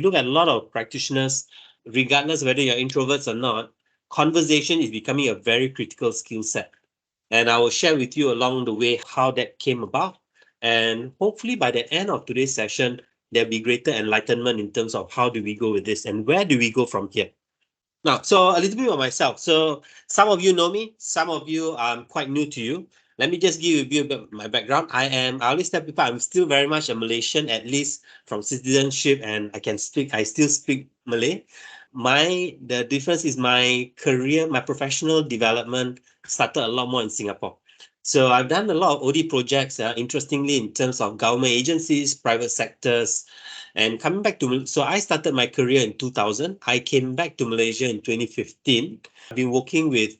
look at a lot of practitioners, regardless whether you're introverts or not, conversation is becoming a very critical skill set. And I will share with you along the way how that came about. And hopefully by the end of today's session, there'll be greater enlightenment in terms of how do we go with this and where do we go from here. Now, so a little bit about myself. So some of you know me, some of you I'm quite new to you. Let me just give you a bit of my background. I always tell people I'm still very much a Malaysian, at least from citizenship, and I still speak Malay. The difference is my career, my professional development started a lot more in Singapore. So I've done a lot of OD projects, interestingly, in terms of government agencies, private sectors, and coming back to, so I started my career in 2000. I came back to Malaysia in 2015. I've been working with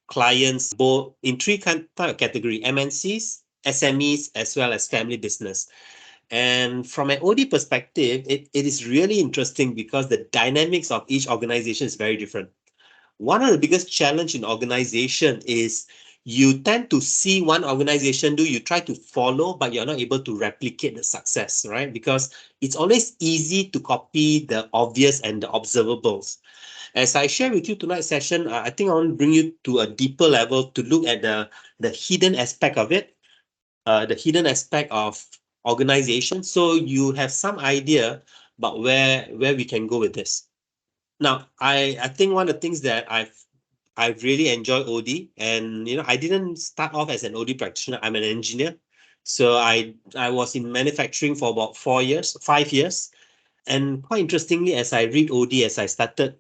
clients both in three type of category: MNCs, SMEs, as well as family business. And from an OD perspective, it is really interesting because the dynamics of each organization is very different. One of the biggest challenge in organization is you tend to see one organization do, you try to follow, but you're not able to replicate the success, right? Because it's always easy to copy the obvious and the observables. As I share with you tonight's session, I think I want to bring you to a deeper level to look at the hidden aspect of it, the hidden aspect of organization, so you have some idea about where we can go with this. Now, I think one of the things that I've really enjoyed OD, and I didn't start off as an OD practitioner. I'm an engineer, so I was in manufacturing for about 4 years, 5 years, and quite interestingly, as I read OD, as I started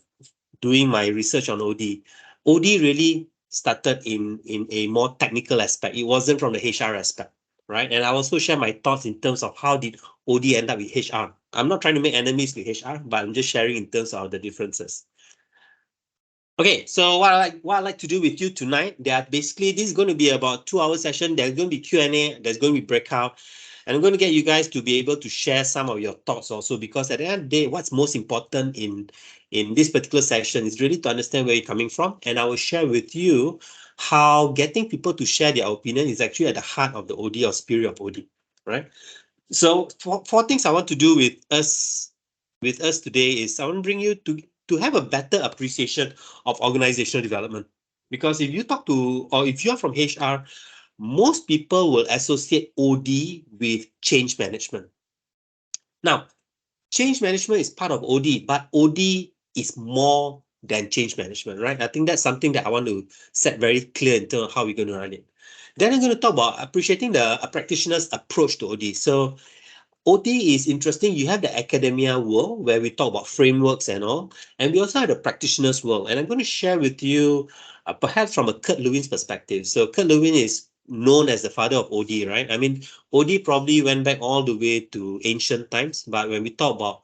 doing my research on OD, OD really started in a more technical aspect. It wasn't from the HR aspect, right? And I also share my thoughts in terms of how did OD end up with HR. I'm not trying to make enemies with HR, but I'm just sharing in terms of the differences. Okay, so what I like to do with you tonight, basically this is going to be about 2 hour session. There's going to be Q&A, there's going to be breakout, and I'm going to get you guys to be able to share some of your thoughts also, because at the end of the day, what's most important in this particular session is really to understand where you're coming from, and I will share with you how getting people to share their opinion is actually at the heart of the OD or spirit of OD, right? So four things I want to do with us today is I want to bring you to have a better appreciation of organizational development. Because if you talk to, or if you're from HR, most people will associate OD with change management. Now, change management is part of OD, but OD is more than change management, right? I think that's something that I want to set very clear in terms of how we're going to run it. Then I'm going to talk about appreciating the practitioner's approach to OD. So OT is interesting. You have the academia world where we talk about frameworks and all, and we also have the practitioners world. And I'm going to share with you, perhaps from a Kurt Lewin's perspective. So Kurt Lewin is known as the father of OD, right? I mean, OD probably went back all the way to ancient times, but when we talk about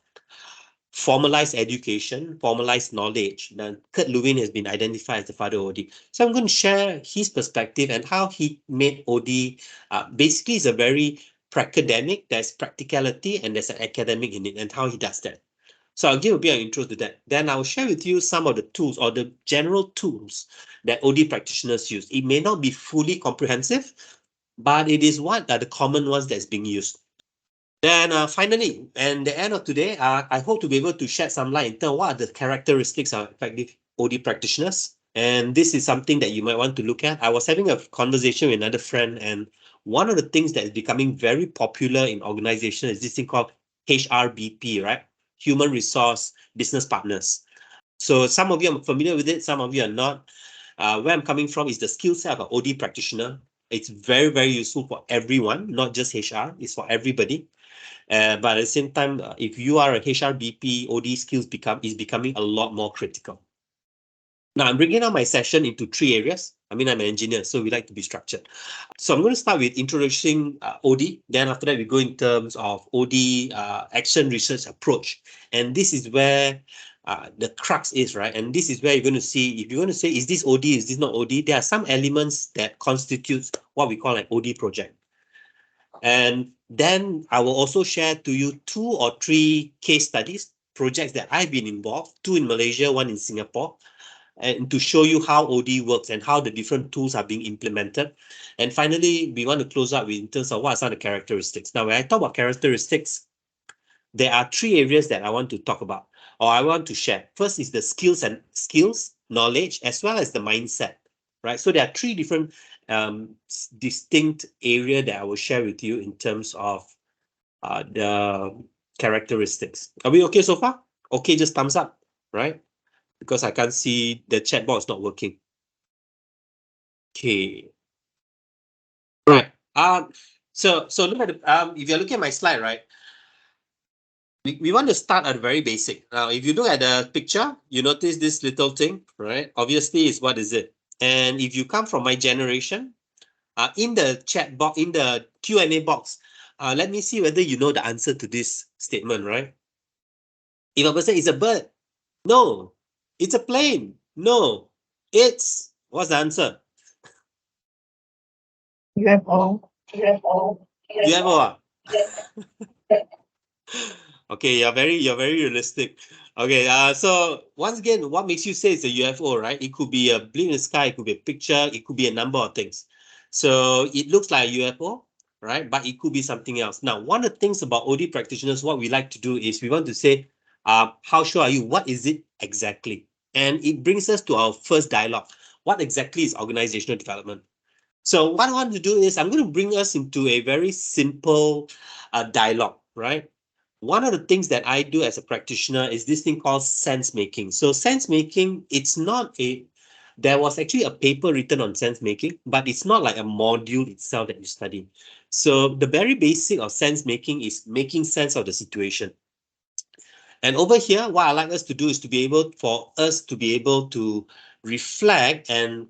formalized education, formalized knowledge, then Kurt Lewin has been identified as the father of OD. So I'm going to share his perspective and how he made OD. Basically, it's a very academic, there's practicality and there's an academic in it, and how he does that. So I'll give a bit of intro to that. Then I'll share with you some of the tools or the general tools that OD practitioners use. It may not be fully comprehensive, but it is what are the common ones that's being used. Then finally, and the end of today, I hope to be able to shed some light in terms of what are the characteristics of effective OD practitioners. And this is something that you might want to look at. I was having a conversation with another friend, and one of the things that is becoming very popular in organizations is this thing called HRBP, right? Human Resource Business Partners. So some of you are familiar with it, some of you are not. Where I'm coming from is the skill set of an OD practitioner. It's very, very useful for everyone, not just HR. It's for everybody. But at the same time, if you are a HRBP, OD skills is becoming a lot more critical. Now, I'm bringing out my session into 3 areas. I mean, I'm an engineer, so we like to be structured. So I'm going to start with introducing OD. Then after that, we go in terms of OD action research approach. And this is where the crux is, right? And this is where you're going to see, if you're going to say, is this OD, is this not OD? There are some elements that constitutes what we call an OD project. And then I will also share to you 2 or 3 case studies, projects that I've been involved, 2 in Malaysia, 1 in Singapore, and to show you how OD works and how the different tools are being implemented. And finally, we want to close out with in terms of what are some of the characteristics. Now, when I talk about characteristics, there are three areas that I want to talk about or I want to share. First is the skills, knowledge, as well as the mindset, right? So there are three different distinct area that I will share with you in terms of the characteristics. Are we okay so far? Okay, just thumbs up, right? Because I can't see the chat box not working. Okay. Right. So look at the, if you're looking at my slide, right? We want to start at very basic. Now, if you look at the picture, you notice this little thing, right? Obviously, is what is it? And if you come from my generation, in the chat box, in the Q&A box, let me see whether you know the answer to this statement, right? If a person is a bird, no. It's a plane, no. It's, what's the answer? UFO. UFO. Okay, you're very realistic. Okay, so once again, what makes you say it's a UFO, right? It could be a blip in the sky, it could be a picture, it could be a number of things. So it looks like a UFO, right? But it could be something else. Now, one of the things about OD practitioners, what we like to do is we want to say, how sure are you? What is it exactly? And it brings us to our first dialogue. What exactly is organizational development? So what I want to do is I'm going to bring us into a very simple dialogue, right? One of the things that I do as a practitioner is this thing called sense making. So sense making, it's not a, there was actually a paper written on sense making, but it's not like a module itself that you study. So the very basic of sense making is making sense of the situation. And over here, what I like us to do is to be able, for us to be able to reflect and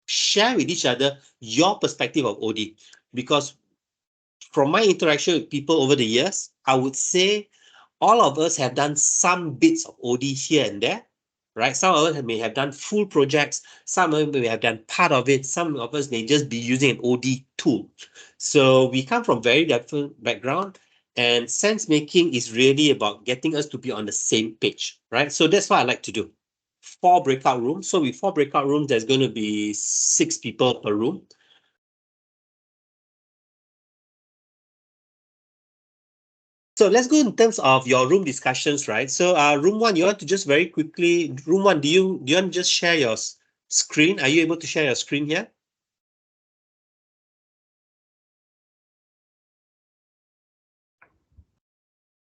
share with each other your perspective of OD. Because from my interaction with people over the years, I would say all of us have done some bits of OD here and there, right? Some of us may have done full projects, some of us may have done part of it, some of us may just be using an OD tool. So we come from very different background, and sense making is really about getting us to be on the same page, right? So that's what I like to do. 4 breakout rooms. So with 4 breakout rooms, there's going to be 6 people per room. So let's go in terms of your room discussions, right? So room 1, you want to just very quickly, room 1, do you want to just share your screen? Are you able to share your screen here?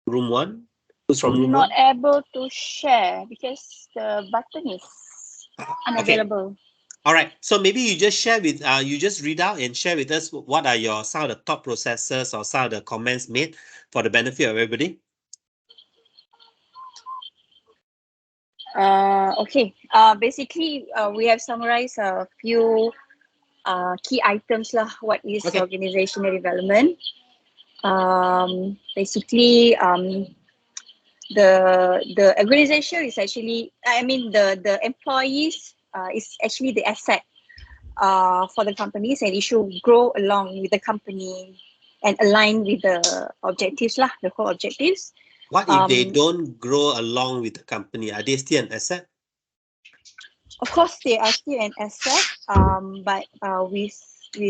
Room 1? Who's from room Not 1? able to share because the button is Okay. unavailable. All right. So maybe you just share with, you just read out and share with us what are your some of the thought processes or some of the comments made for the benefit of everybody. Okay. Basically, we have summarized a few key items lah. What is Okay. organizational development? Basically, the organization is actually, I mean, the employees is actually the asset for the companies, and it should grow along with the company and align with the objectives lah, the core objectives. What if they don't grow along with the company? Are they still an asset? Of course, they are still an asset, but with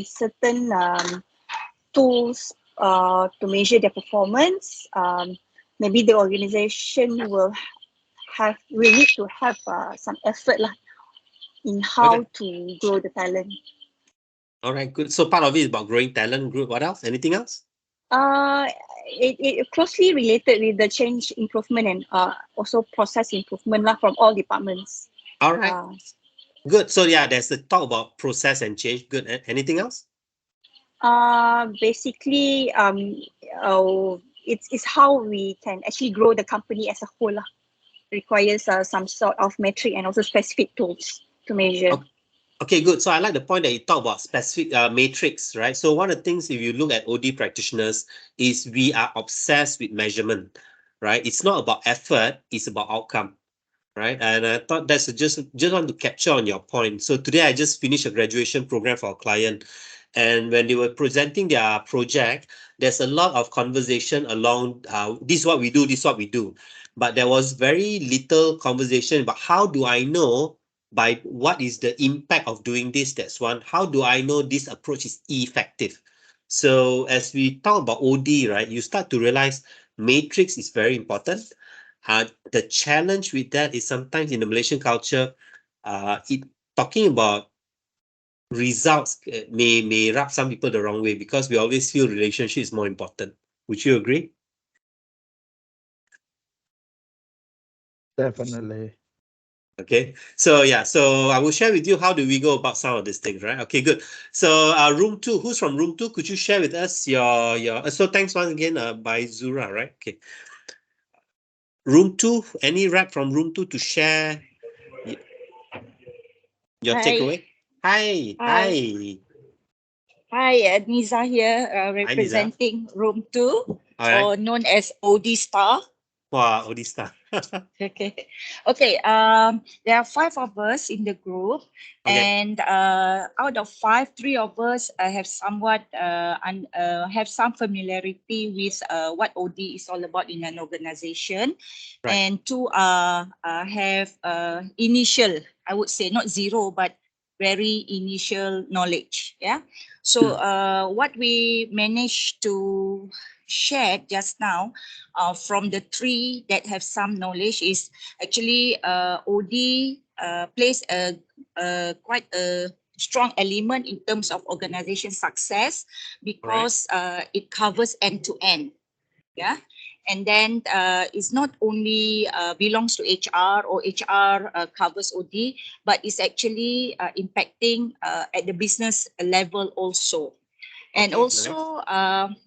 certain tools to measure their performance. Maybe the organization will need to have some effort lah in how to grow the talent. All right, good. So part of it is about growing talent. Group. What else? Anything else? It closely related with the change improvement and also process improvement lah from all departments. All right. Good. So yeah, there's the talk about process and change. Good. Anything else? Basically, it's how we can actually grow the company as a whole lah. Requires some sort of metric and also specific tools to measure. Okay, good. So I like the point that you talk about specific matrix, right? So one of the things, if you look at OD practitioners, is we are obsessed with measurement, right? It's not about effort, it's about outcome, right? And I thought that's just want to capture on your point. So today I just finished a graduation program for a client, and when they were presenting their project, there's a lot of conversation along this is what we do, this is what we do. But there was very little conversation about how do I know by what is the impact of doing this? That's one. How do I know this approach is effective? So as we talk about OD, right, you start to realize matrix is very important. The challenge with that is sometimes in the Malaysian culture, talking about results may rub some people the wrong way because we always feel relationship is more important. Would you agree? Definitely. Okay, so yeah, so I will share with you how do we go about some of these things, right? Okay, good. So room 2, who's from room 2? Could you share with us your so thanks once again by Zura, right? Okay. Room 2, any rep from room 2 to share your Hi. takeaway? Hi, Hi. hi. Hi, Niza here, Hi, Niza. representing Room 2, All right. or known as OD Star. Wow, Odista. Okay. Okay. There are 5 of us in the group, Okay. and out of 5, 3 of us have somewhat have some familiarity with what OD is all about in an organization, Right. and 2 have initial, I would say not zero, but very initial knowledge. Yeah. So what we managed to share just now from the 3 that have some knowledge is actually OD plays quite a strong element in terms of organization success because it covers end to end. Yeah. And then it's not only belongs to HR or HR covers OD, but it's actually impacting at the business level also. And Okay, also,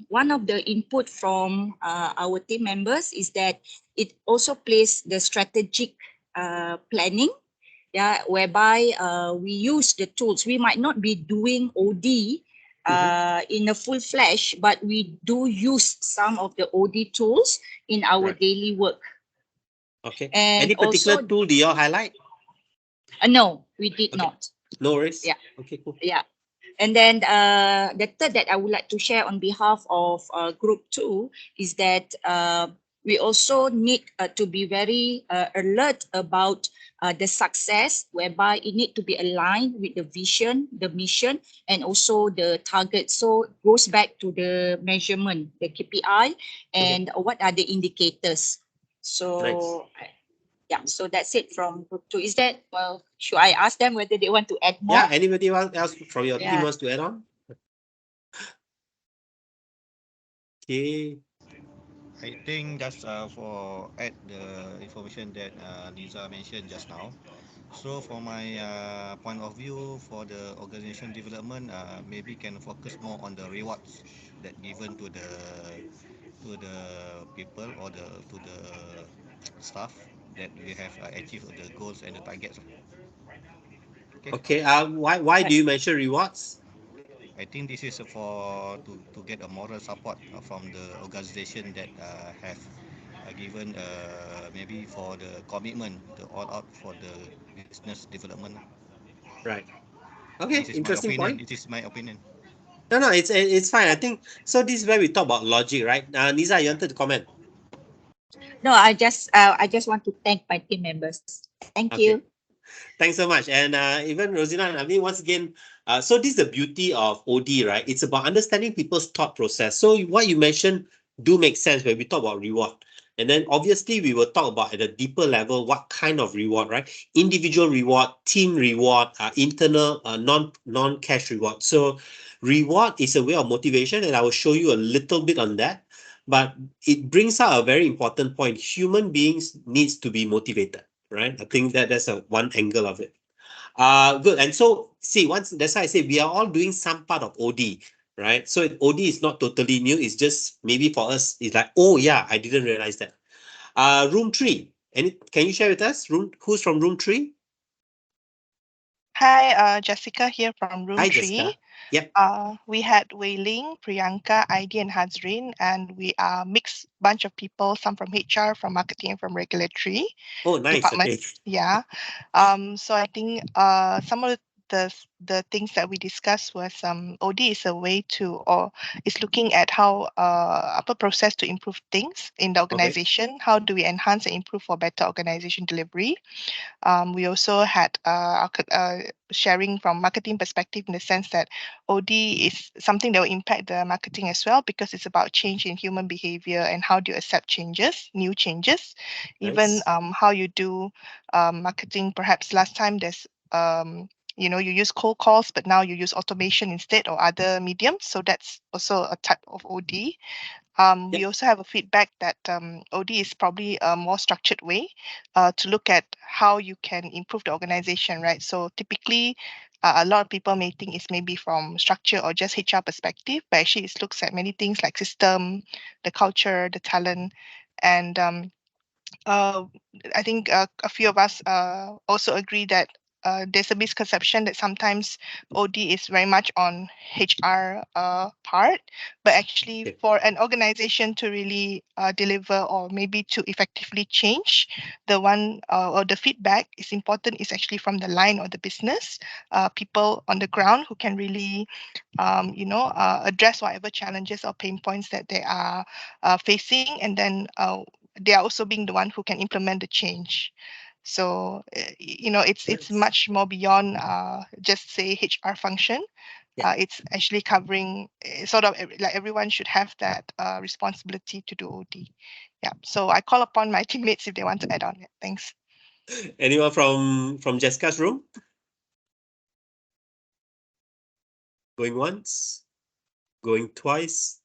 one of the input from our team members is that it also plays the strategic planning, yeah, whereby we use the tools. We might not be doing OD in a full flash, but we do use some of the OD tools in our Right. daily work. Okay. And Any particular also, tool do you all highlight? no, we did Okay. not. No worries. Yeah. Okay, cool. Yeah. And then the third that I would like to share on behalf of Group 2 is that we also need to be very alert about the success, whereby it need to be aligned with the vision, the mission, and also the target. So it goes back to the measurement, the KPI, and what are the indicators. So yeah, so that's it from Group 2. Is that, well, should I ask them whether they want to add more? Yeah, anybody else from your team Yeah. wants to add on? Okay. I think that's for add the information that Liza mentioned just now. So for my point of view for the organization development, maybe can focus more on the rewards that given to the people or to the staff that we have achieved the goals and the targets. Okay. Okay. Why do you mention rewards? I think this is for to get a moral support from the organization that have given maybe for the commitment the all out for the business development. Right. This Okay, is my interesting opinion. point. It is my opinion. No, it's fine. I think so. This is where we talk about logic, right? Nisa, you wanted to comment? No, I just want to thank my team members. Thank you. Okay. Thanks so much. And even Rosina, I mean, once again, so this is the beauty of OD, right? It's about understanding people's thought process. So what you mentioned do make sense when we talk about reward. And then obviously we will talk about at a deeper level what kind of reward, right? Individual reward, team reward, internal non-cash reward. So reward is a way of motivation, and I will show you a little bit on that. But it brings out a very important point. Human beings needs to be motivated, right? I think that's a one angle of it. Good. And so see, once that's why I say we are all doing some part of OD, right? So OD is not totally new. It's just maybe for us, it's like, oh yeah, I didn't realize that. Room 3. Can you share with us? Who's from room 3? Hi, Jessica here from room Hi, 3. Jessica. Yep. We had Wei Ling, Priyanka, Aidi, and Hazrin, and we are mixed bunch of people, some from HR, from marketing, and from regulatory Oh, nice. department. Okay. Yeah. So I think some of the things that we discussed was OD is a way to, or is looking at how upper process to improve things in the organization. How do we enhance and improve for better organization delivery? We also had sharing from marketing perspective, in the sense that OD is something that will impact the marketing as well, because it's about change in human behavior and how do you accept changes, new changes, even how you do marketing. Perhaps last time there's you know, you use cold calls, but now you use automation instead, or other mediums. So that's also a type of OD. We also have a feedback that OD is probably a more structured way to look at how you can improve the organization, right? So typically, a lot of people may think it's maybe from structure or just HR perspective, but actually it looks at many things like system, the culture, the talent, and uh, I think a few of us also agree that there's a misconception that sometimes OD is very much on HR part, but actually for an organization to really deliver, or maybe to effectively change, the one or the feedback is important is actually from the line or the business, people on the ground who can really you know, address whatever challenges or pain points that they are facing, and then they are also being the one who can implement the change. So you know, it's much more beyond just say HR function. It's actually covering sort of like everyone should have that responsibility to do OD. Yeah. So I call upon my teammates if they want to add on it. Thanks. Anyone from Jessica's room? Going once, going twice.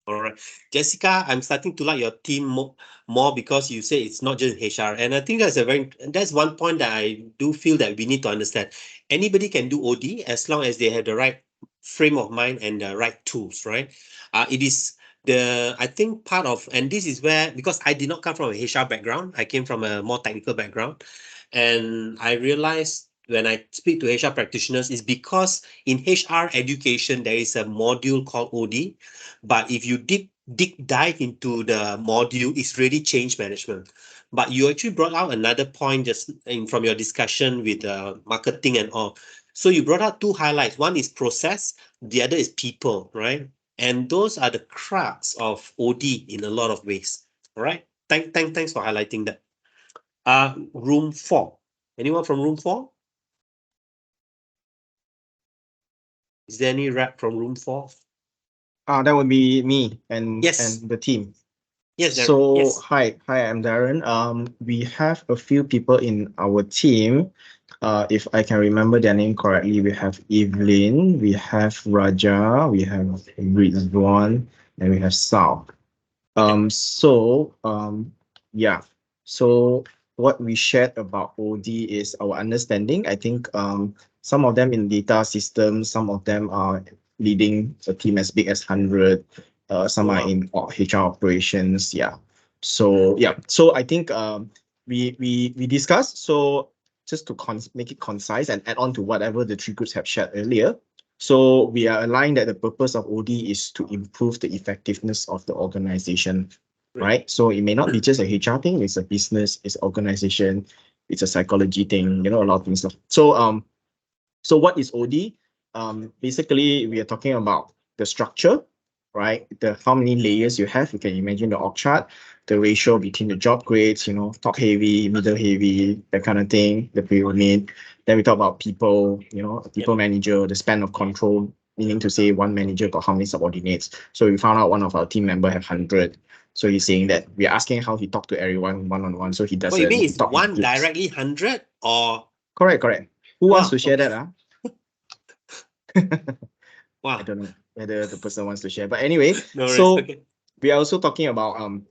All right, Jessica, I'm starting to like your team more because you say it's not just HR, and I think that's one point that I do feel that we need to understand. Anybody can do OD as long as they have the right frame of mind and the right tools, right? It is I think part of, and this is where, because I did not come from a HR background, I came from a more technical background, and I realized when I speak to HR practitioners is because in HR education there is a module called OD. But if you deep dive into the module, it's really change management. But you actually brought out another point just from your discussion with marketing and all. So you brought out two highlights. One is process, the other is people, right? And those are the crux of OD in a lot of ways. All right. Thanks for highlighting that. Room 4. Anyone from room 4? Is there any rep from room 4? That would be me and Yes. the team. Yes, Darren. So Yes. hi, I'm Darren. We have a few people in our team. If I can remember their name correctly, we have Evelyn, we have Raja, we have Rizwan, and we have Sal. Yeah. So what we shared about OD is our understanding. I think some of them in data systems, some of them are leading a team as big as 100. Some are in HR operations. Yeah. So yeah. So I think we discussed. So just to make it concise and add on to whatever the three groups have shared earlier. So we are aligned that the purpose of OD is to improve the effectiveness of the organization, right? So it may not be just a HR thing, it's a business, it's organization, it's a psychology thing, you know, a lot of things. So what is OD? Basically, we are talking about the structure, right? How many layers you have. You can imagine the org chart, the ratio between the job grades, you know, top heavy, middle heavy, that kind of thing, the pyramid. Then we talk about people, you know, people manager, the span of control, meaning to say one manager got how many subordinates. So we found out one of our team member have 100. So he's saying that we're asking how he talked to everyone one-on-one. So he doesn't. What you mean is talk in one groups. directly 100 or? Correct. Who wants to share that? Wow. I don't know whether the person wants to share, but anyway, No so worries. Okay. we are also talking about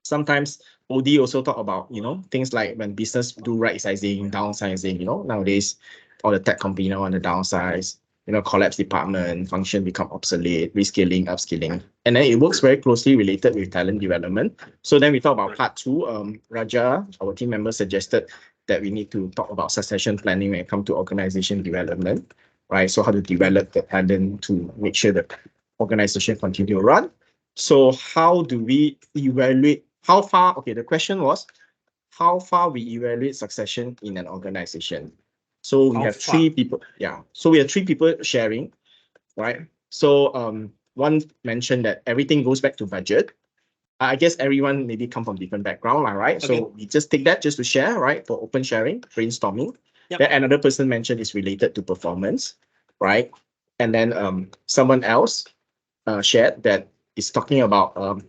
sometimes OD also talk about, you know, things like when business do right sizing, downsizing, you know, nowadays all the tech company now on the downsize, you know, collapse department, function become obsolete, reskilling, upskilling. And then it works very closely related with talent development. So then we talk about part 2. Raja, our team member, suggested that we need to talk about succession planning when it comes to organization development, right? So how to develop the talent to make sure that organization continue to run. So how do we evaluate how far? Okay, the question was how far we evaluate succession in an organization. So we How have three far? people. Yeah. So we have three people sharing, right? So one mentioned that everything goes back to budget. I guess everyone maybe come from different background, right? Okay. So we just take that just to share, right? For open sharing, brainstorming. Yep. Then another person mentioned is related to performance, right? And then someone else shared that is talking about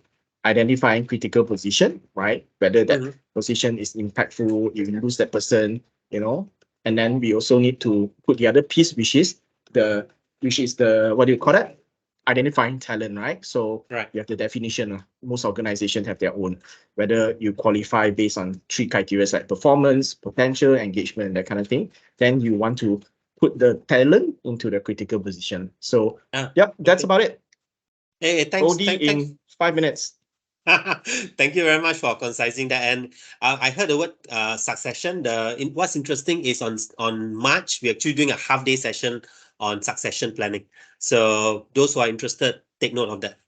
identifying critical position, right? Whether that Mhm. position is impactful, if you lose that person, And then we also need to put the other piece, which is the what do you call that? Identifying talent, right? So Right. you have the definition. Most organizations have their own, whether you qualify based on three criteria like performance, potential, engagement, that kind of thing. Then you want to put the talent into the critical position. So, Ah, yep, that's okay. about it. Hey, thanks. OD Thanks. in 5 minutes. Thank you very much for concising that. And I heard the word succession. What's interesting is on March, we're actually doing a half-day session on succession planning. So those who are interested, take note of that.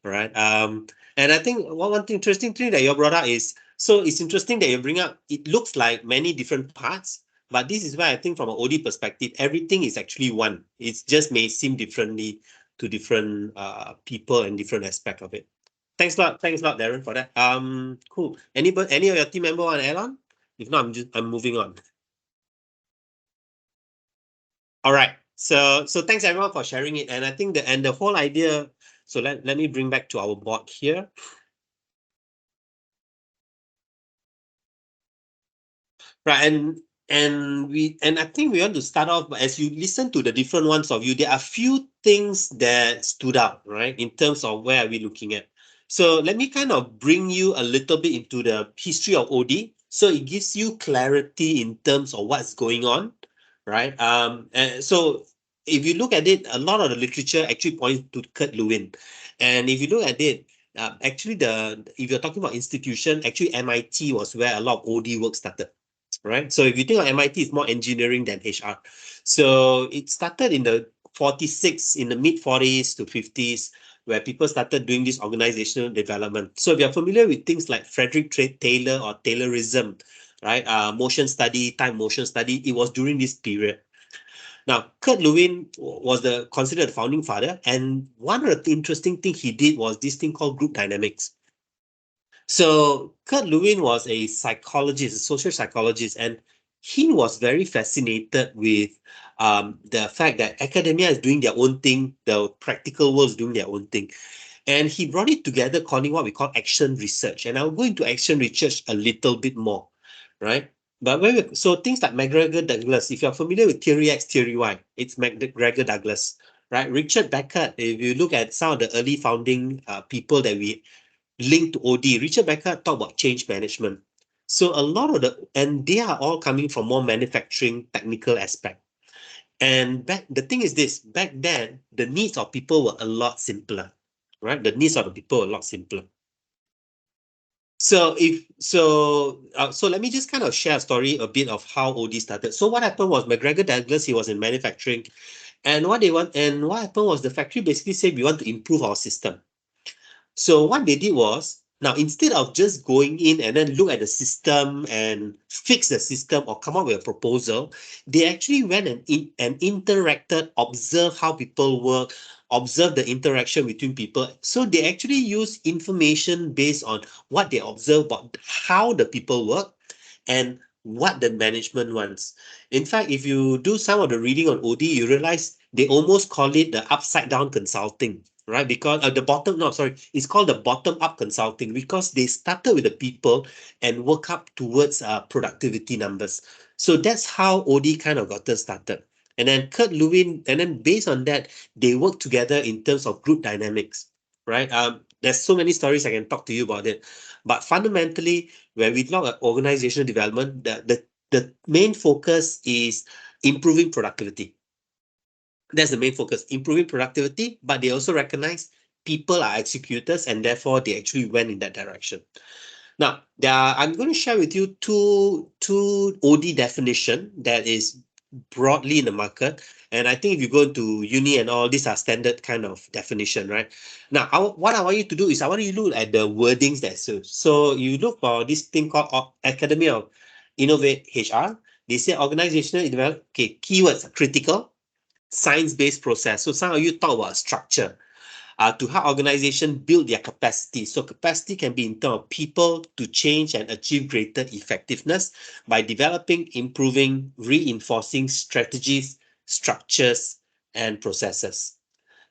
All right. And I think one thing interesting thing that you brought up is, so it's interesting that you bring up, it looks like many different parts, but this is why I think from an OD perspective, everything is actually one. It just may seem differently to different people and different aspect of it. Thanks a lot. Thanks a lot, Darren, for that. Cool. Any of your team member want to add on? If not, I'm moving on. All right. So thanks everyone for sharing it. And I think the whole idea. So let me bring back to our board here. Right. And I think we want to start off, but as you listen to the different ones of you, there are few things that stood out, right? In terms of where are we looking at. So let me kind of bring you a little bit into the history of OD. So it gives you clarity in terms of what's going on, right? And so if you look at it, a lot of the literature actually points to Kurt Lewin. And if you look at it, actually if you're talking about institution, actually MIT was where a lot of OD work started. Right. So if you think of MIT, it's more engineering than HR. So it started in the 46, in the mid 40s to 50s, where people started doing this organizational development. So if you're familiar with things like Frederick Taylor or Taylorism, right? Motion study, time motion study, it was during this period. Now, Kurt Lewin was considered the founding father. And one of the interesting things he did was this thing called group dynamics. So Kurt Lewin was a psychologist, a social psychologist, and he was very fascinated with the fact that academia is doing their own thing, the practical world is doing their own thing. And he brought it together, calling what we call action research. And I'll go into action research a little bit more, right? But so things like McGregor Douglas, if you're familiar with Theory X, Theory Y, it's McGregor Douglas, right? Richard Beckett, if you look at some of the early founding people that we linked to OD, Richard Beckett talked about change management. So a lot of and they are all coming from more manufacturing technical aspect. And the thing is this, back then, the needs of people were a lot simpler, right? The needs of the people were a lot simpler. So so let me just kind of share a story a bit of how OD started. So what happened was McGregor Douglas, he was in manufacturing, and what happened was the factory basically said we want to improve our system. So what they did was, now instead of just going in and then look at the system and fix the system or come up with a proposal, they actually went and interacted, observed how people work, observed the interaction between people. So they actually use information based on what they observe about how the people work and what the management wants. In fact, if you do some of the reading on OD, you realize they almost call it the upside down consulting, right? Because it's called the bottom up consulting because they started with the people and work up towards productivity numbers. So that's how OD kind of got started. And then Kurt Lewin, and then based on that, they work together in terms of group dynamics, right? There's so many stories I can talk to you about it. But fundamentally, when we look at organizational development, the main focus is improving productivity. That's the main focus, improving productivity, but they also recognize people are executors and therefore they actually went in that direction. Now, I'm going to share with you two OD definition that is broadly in the market. And I think if you go to uni and all, these are standard kind of definition, right? Now, what I want you to do is I want you to look at the wordings that so you look for this thing called Academy of Innovate HR. They say organizational development, okay, keywords are critical, science-based process. So some of you talk about structure. To help organization build their capacity. So capacity can be in terms of people to change and achieve greater effectiveness by developing, improving, reinforcing strategies, structures, and processes.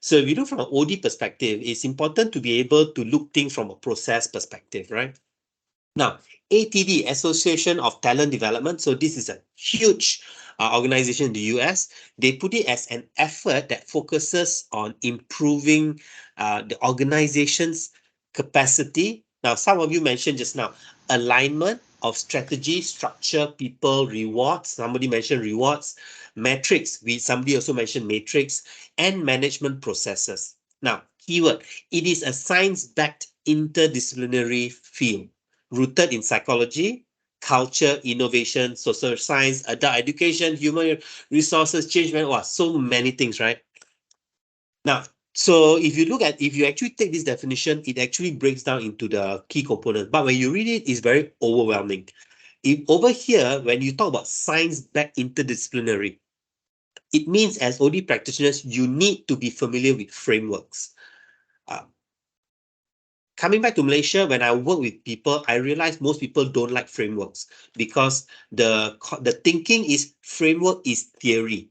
So if you look from an OD perspective, it's important to be able to look things from a process perspective, right? Now, ATD, Association of Talent Development. So this is a huge organization in the US. They put it as an effort that focuses on improving the organization's capacity. Now, some of you mentioned just now, alignment of strategy, structure, people, rewards. Somebody mentioned rewards, metrics. Somebody also mentioned matrix, and management processes. Now, keyword, it is a science-backed interdisciplinary field rooted in psychology, culture, innovation, social science, adult education, human resources, change management. Wow, so many things, right? Now, so if you actually take this definition, it actually breaks down into the key components. But when you read it, it's very overwhelming. Over here, when you talk about science-backed interdisciplinary, it means as OD practitioners, you need to be familiar with frameworks. Coming back to Malaysia, when I work with people, I realize most people don't like frameworks because the thinking is framework is theory.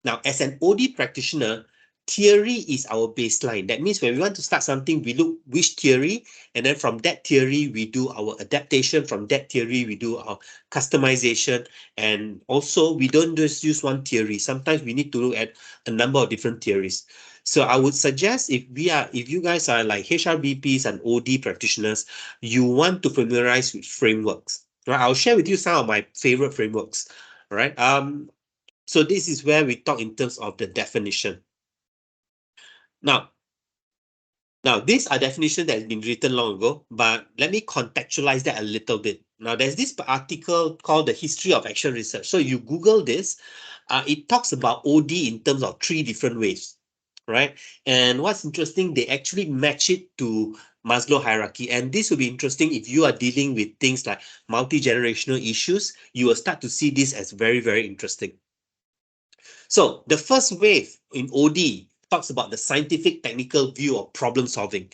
Now, as an OD practitioner, theory is our baseline. That means when we want to start something, we look which theory, and then from that theory, we do our adaptation. From that theory, we do our customization. And also, we don't just use one theory. Sometimes we need to look at a number of different theories. So I would suggest if you guys are like HRBPs and OD practitioners, you want to familiarize with frameworks. Right? I'll share with you some of my favorite frameworks. Right? So this is where we talk in terms of the definition. Now, these are definitions that has been written long ago, but let me contextualize that a little bit. Now, there's this article called The History of Action Research. So you Google this, it talks about OD in terms of 3 different ways, right? And what's interesting, they actually match it to Maslow hierarchy. And this will be interesting if you are dealing with things like multi-generational issues, you will start to see this as very, very interesting. So the first wave in OD talks about the scientific technical view of problem solving.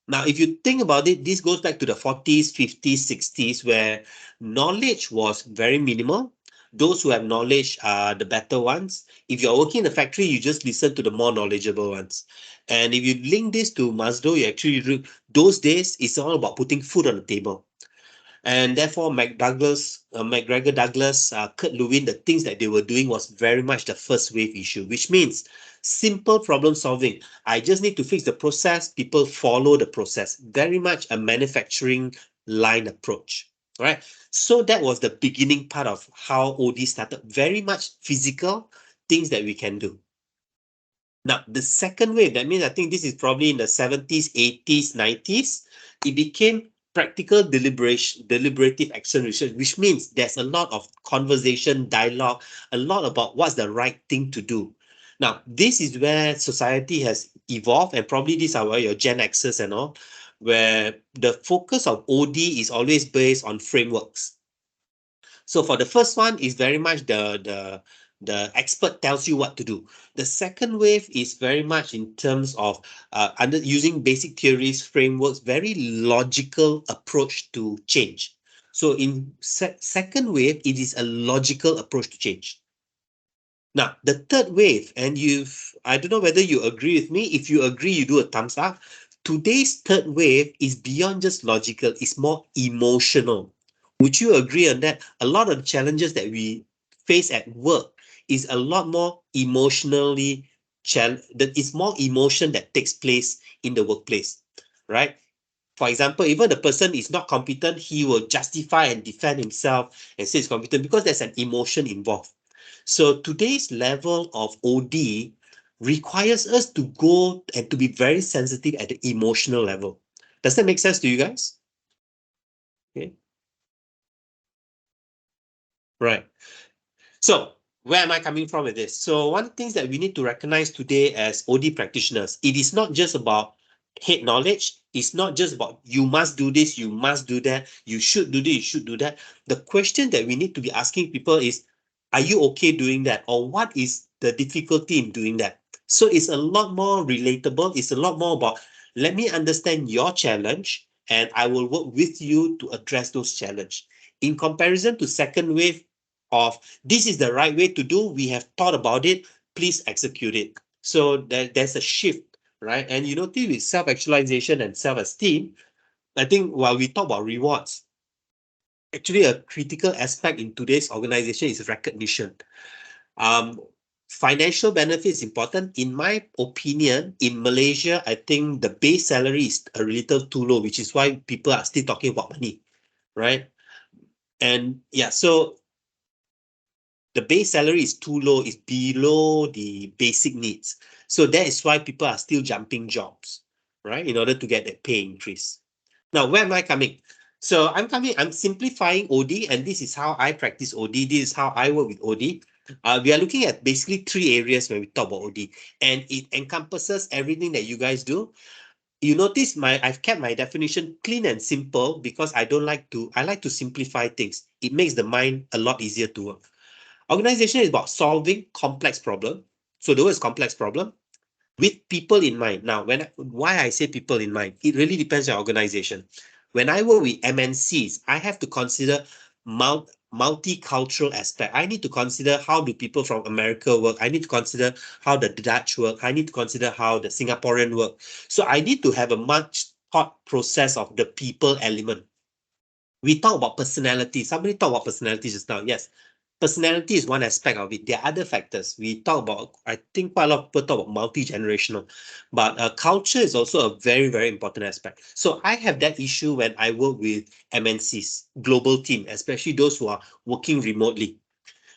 Now, if you think about it, this goes back to the 40s, 50s, 60s, where knowledge was very minimal. Those who have knowledge are the better ones. If you're working in a factory, you just listen to the more knowledgeable ones. And if you link this to Maslow, you actually, those days, it's all about putting food on the table. And therefore, McGregor Douglas, Kurt Lewin, the things that they were doing was very much the first wave issue, which means simple problem solving. I just need to fix the process. People follow the process. Very much a manufacturing line approach. Right? So that was the beginning part of how OD started. Very much physical things that we can do. Now, the second wave, that means I think this is probably in the 70s, 80s, 90s, it became practical deliberative action research, which means there's a lot of conversation, dialogue, a lot about what's the right thing to do. Now, this is where society has evolved, and probably these are where your Gen Xers and all, where the focus of OD is always based on frameworks. So for the first one is very much the expert tells you what to do. The second wave is very much in terms of using basic theories, frameworks, very logical approach to change. So in second wave, it is a logical approach to change. Now, the third wave, and I don't know whether you agree with me. If you agree, you do a thumbs up. Today's third wave is beyond just logical, it's more emotional. Would you agree on that? A lot of the challenges that we face at work is a lot more emotionally it's more emotion that takes place in the workplace, right? For example, even the person is not competent, he will justify and defend himself and say he's competent because there's an emotion involved. So today's level of OD requires us to go and to be very sensitive at the emotional level. Does that make sense to you guys? Okay. Right. So where am I coming from with this? So one of the things that we need to recognize today as OD practitioners, it is not just about head knowledge. It's not just about you must do this, you must do that, you should do this, you should do that. The question that we need to be asking people is, are you okay doing that? Or what is the difficulty in doing that? So it's a lot more relatable. It's a lot more about, let me understand your challenge and I will work with you to address those challenges. In comparison to second wave of, this is the right way to do, we have thought about it, please execute it. So there's a shift, right? And you notice with self-actualization and self-esteem, I think while we talk about rewards, actually a critical aspect in today's organization is recognition. Um, Financial benefits important. In my opinion, in Malaysia, I think the base salary is a little too low, which is why people are still talking about money, right? And yeah, so the base salary is too low, it's below the basic needs. So that is why people are still jumping jobs, right? In order to get that pay increase. Now, where am I coming? So I'm simplifying OD, and this is how I practice OD. This is how I work with OD. We are looking at basically 3 areas when we talk about OD, and it encompasses everything that you guys do. You notice I've kept my definition clean and simple because I like to simplify things. It makes the mind a lot easier to work. Organization is about solving complex problem. So the word is complex problem with people in mind. Now, why I say people in mind, it really depends on organization. When I work with MNCs, I have to consider multicultural aspect. I need to consider how do people from America work. I need to consider how the Dutch work. I need to consider how the Singaporean work. So I need to have a much thought process of the people element. We talk about personality. Somebody talk about personality just now. Yes, personality is one aspect of it. There are other factors. We talk about, I think quite a lot of people talk about multi-generational, but culture is also a very, very important aspect. So I have that issue when I work with MNCs, global team, especially those who are working remotely.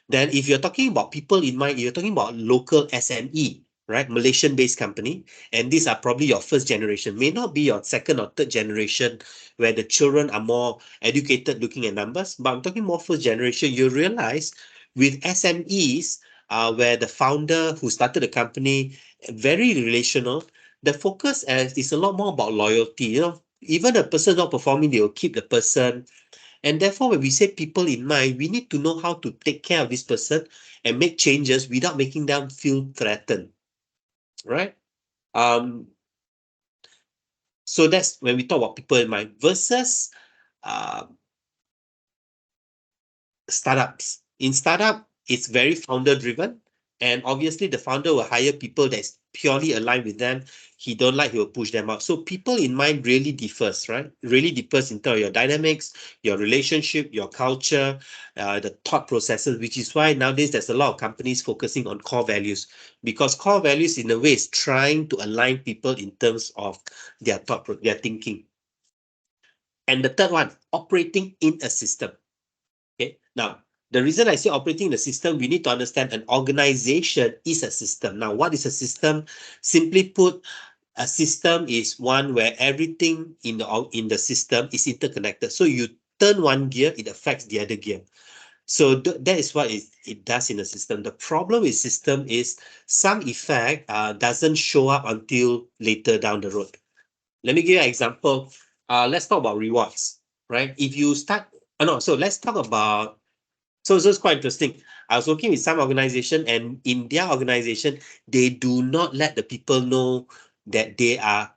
Then if you're talking about people in mind, you're talking about local SME, right? Malaysian-based company. And these are probably your first generation, may not be your second or third generation where the children are more educated looking at numbers, but I'm talking more first generation. You realize with SMEs, where the founder who started the company, very relational, the focus is a lot more about loyalty. You know, even a person not performing, they will keep the person. And therefore, when we say people in mind, we need to know how to take care of this person and make changes without making them feel threatened, right? Um, so that's when we talk about people in mind versus uh, startups. In startup, it's very founder driven. And obviously the founder will hire people that's purely aligned with them. He don't like, he will push them out. So people in mind really differs, right? Really differs in terms of your dynamics, your relationship, your culture, the thought processes, which is why nowadays there's a lot of companies focusing on core values, because core values in a way is trying to align people in terms of their thought, their thinking. And the third one, operating in a system. Okay, now the reason I say operating in the system, we need to understand an organization is a system. Now, what is a system? Simply put, a system is one where everything in the system is interconnected. So you turn one gear, it affects the other gear. So that is what it does in a system. The problem with system is some effect doesn't show up until later down the road. Let me give you an example. Let's talk about rewards, right? If you start, so let's talk about. So it's quite interesting. I was working with some organization, and in their organization, they do not let the people know that they are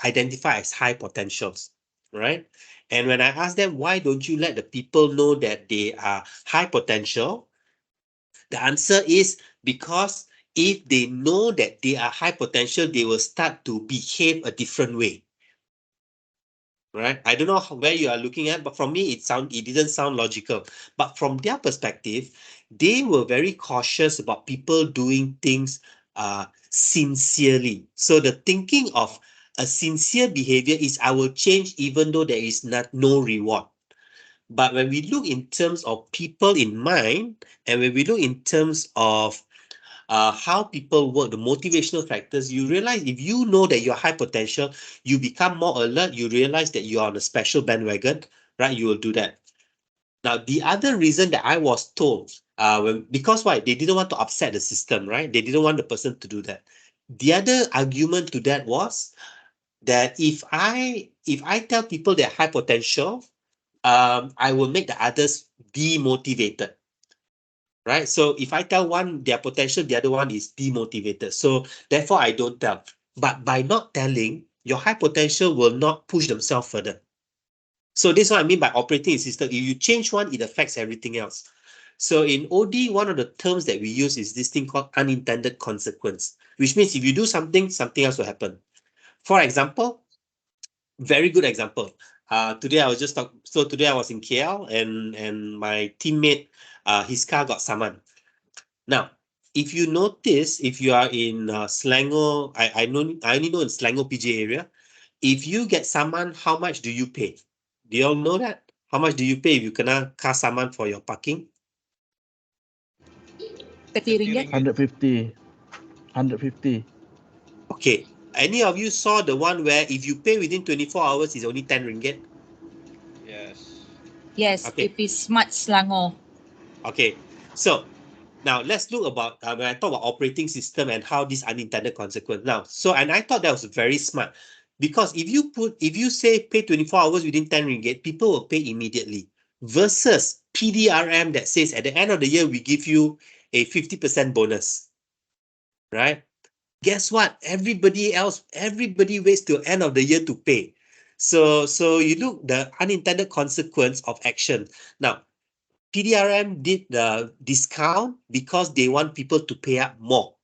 identified as high potentials, right? And when I ask them, why don't you let the people know that they are high potential? The answer is because if they know that they are high potential, they will start to behave a different way. Right? I don't know where you are looking at, but from me, it didn't sound logical. But from their perspective, they were very cautious about people doing things sincerely. So the thinking of a sincere behavior is I will change even though there is no reward. But when we look in terms of people in mind, and when we look in terms of how people work, the motivational factors, you realize if you know that you're high potential, you become more alert, you realize that you're on a special bandwagon, right? You will do that. Now, the other reason that I was told, because why? They didn't want to upset the system, right? They didn't want the person to do that. The other argument to that was that if I tell people they're high potential, I will make the others demotivated. Right? So if I tell one their potential, the other one is demotivated. So therefore, I don't tell. But by not telling, your high potential will not push themselves further. So this is what I mean by operating system. If you change one, it affects everything else. So in OD, one of the terms that we use is this thing called unintended consequence, which means if you do something, something else will happen. For example, very good example. Today I was just talking. So today I was in KL and my teammate, his car got summoned. Now, if you notice, if you are in Selangor, I only know in Selangor PJ area, if you get summoned, how much do you pay? Do you all know that? How much do you pay if you kena car summoned for your parking? 30 ringgit. 150. 150. Okay. Any of you saw the one where if you pay within 24 hours, it's only 10 ringgit? Yes. Yes, Okay. if it's Smart Selangor. Okay. So now let's look about when I talk about operating system and how this unintended consequence. Now, so and I thought that was very smart because if you say pay 24 hours within 10 ringgit, people will pay immediately versus PDRM that says at the end of the year we give you a 50% bonus. Right? Guess what? Everybody waits till end of the year to pay. So you look the unintended consequence of action. Now, PDRM did the discount because they want people to pay up more,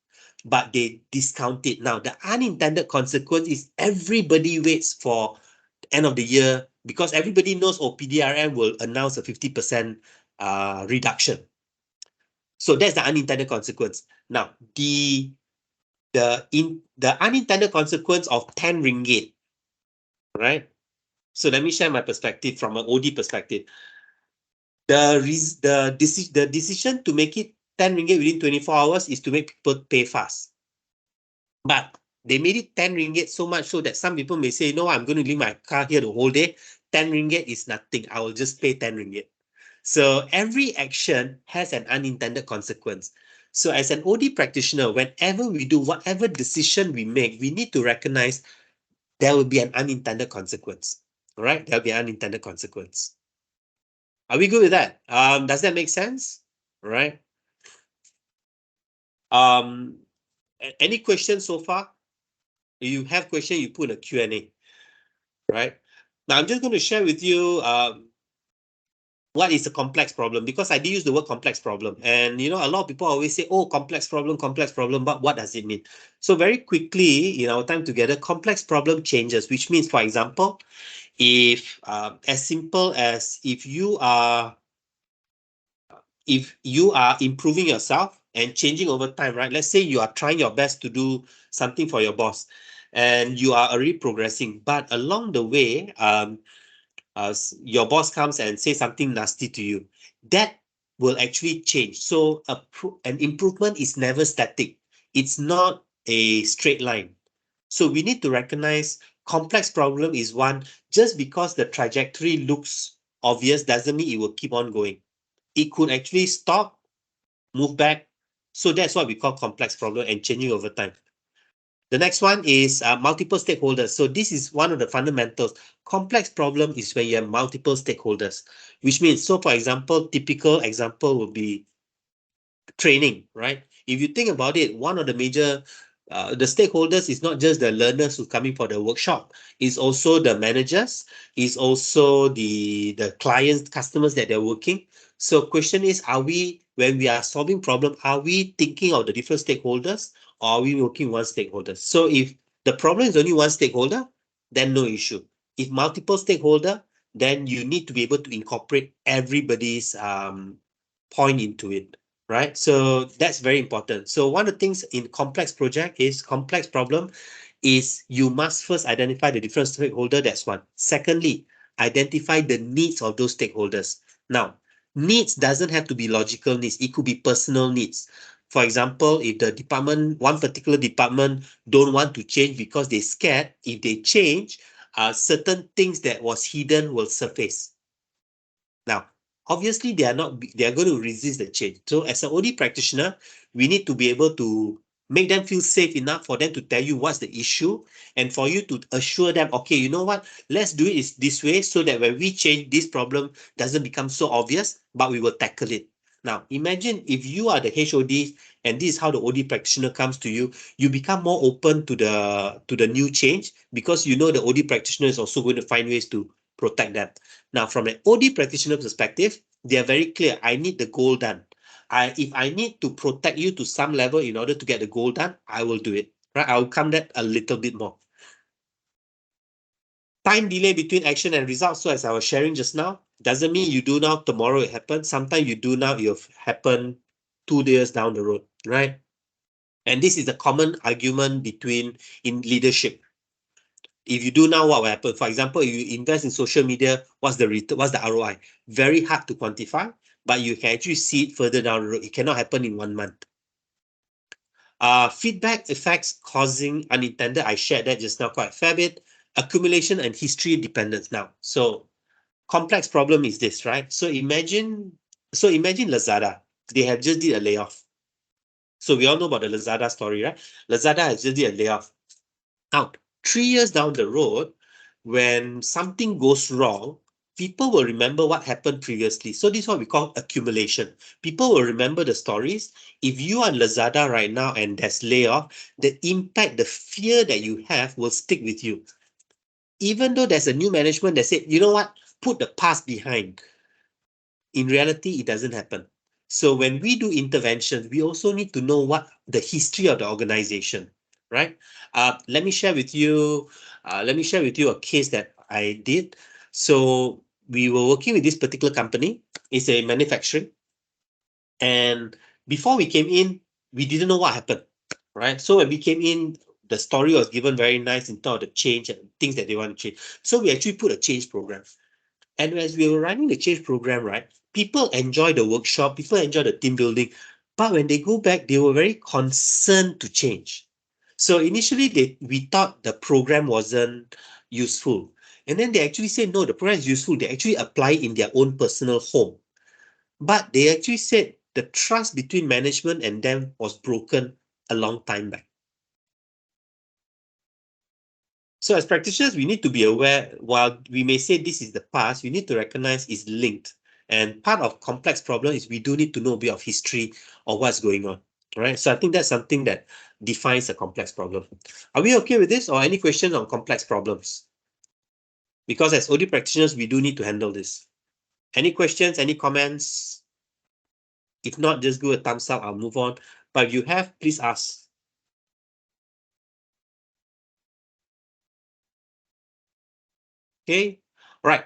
but they discount it. Now, the unintended consequence is everybody waits for end of the year because everybody knows, oh, PDRM will announce a 50% reduction. So that's the unintended consequence. Now, the unintended consequence of 10 ringgit, right? So let me share my perspective from an OD perspective. The decision to make it 10 ringgit within 24 hours is to make people pay fast. But they made it 10 ringgit so much so that some people may say, no, I'm going to leave my car here the whole day. 10 ringgit is nothing. I will just pay 10 ringgit. So every action has an unintended consequence. So as an OD practitioner, whenever we do whatever decision we make, we need to recognize there will be an unintended consequence. All right? There'll be an unintended consequence. Are we good with that? Does that make sense? All right. Any questions so far? If you have question, you put a Q&A. Right? Now I'm just going to share with you what is a complex problem, because I did use the word complex problem. And you know, a lot of people always say, oh, complex problem, but what does it mean? So very quickly in our time together, complex problem changes, which means, for example, if as simple as if you are improving yourself and changing over time, right? Let's say you are trying your best to do something for your boss and you are already progressing, but along the way, your boss comes and says something nasty to you. That will actually change. So an improvement is never static. It's not a straight line. So we need to recognize complex problem is one. Just because the trajectory looks obvious doesn't mean it will keep on going. It could actually stop, move back. So that's what we call complex problem and changing over time. The next one is multiple stakeholders. So this is one of the fundamentals. Complex problem is when you have multiple stakeholders, which means, so for example, typical example would be training, right? If you think about it, one of the major the stakeholders is not just the learners who coming for the workshop, it's also the managers, it's also the clients, customers that they're working. So question is, are we, when we are solving problem, are we thinking of the different stakeholders or are we working one stakeholder? So if the problem is only one stakeholder, then no issue. If multiple stakeholder, then you need to be able to incorporate everybody's point into it. Right? So that's very important. So one of the things in complex project is complex problem is you must first identify the different stakeholder. That's one. Secondly, identify the needs of those stakeholders. Now, needs doesn't have to be logical needs. It could be personal needs. For example, if the department, one particular department don't want to change because they're scared, if they change, certain things that was hidden will surface. Now, obviously, they are going to resist the change. So as an OD practitioner, we need to be able to Make them feel safe enough for them to tell you what's the issue and for you to assure them, okay, you know what, let's do it this way so that when we change, this problem doesn't become so obvious, but we will tackle it. Now, imagine if you are the HOD and this is how the OD practitioner comes to you, you become more open to the new change because you know the OD practitioner is also going to find ways to protect them. Now, from an OD practitioner perspective, they are very clear. I need the goal done. If I need to protect you to some level in order to get the goal done, I will do it. Right? I'll come that a little bit more. Time delay between action and results. So as I was sharing just now, doesn't mean you do now, tomorrow it happens. Sometimes you do now, it'll happen 2 years down the road, right? And this is a common argument in leadership. If you do now, what will happen? For example, if you invest in social media, what's the ROI? Very hard to quantify, but you can actually see it further down the road. It cannot happen in 1 month. Feedback effects causing unintended. I shared that just now quite a fair bit. Accumulation and history dependence now. So complex problem is this, right? So imagine Lazada. They have just did a layoff. So we all know about the Lazada story, right? Lazada has just did a layoff. Now, 3 years down the road, when something goes wrong, people will remember what happened previously. So this is what we call accumulation. People will remember the stories. If you are Lazada right now and there's layoff, the impact, the fear that you have will stick with you. Even though there's a new management that said, you know what, put the past behind. In reality, it doesn't happen. So when we do interventions, we also need to know what the history of the organization, right? Let me share with you a case that I did. So we were working with this particular company. It's a manufacturing. And before we came in, we didn't know what happened, right? So when we came in, the story was given very nice in terms of the change and things that they want to change. So we actually put a change program. And as we were running the change program, right, people enjoy the workshop, people enjoy the team building, but when they go back, they were very concerned to change. So initially, we thought the program wasn't useful. And then they actually said, no, the program is useful. They actually apply it in their own personal home. But they actually said the trust between management and them was broken a long time back. So as practitioners, we need to be aware, while we may say this is the past, we need to recognize it's linked. And part of complex problem is we do need to know a bit of history of what's going on. Right? So I think that's something that defines a complex problem. Are we okay with this or any questions on complex problems? Because as OD practitioners, we do need to handle this. Any questions, any comments? If not, just do a thumbs up, I'll move on. But if you have, please ask. Okay, right.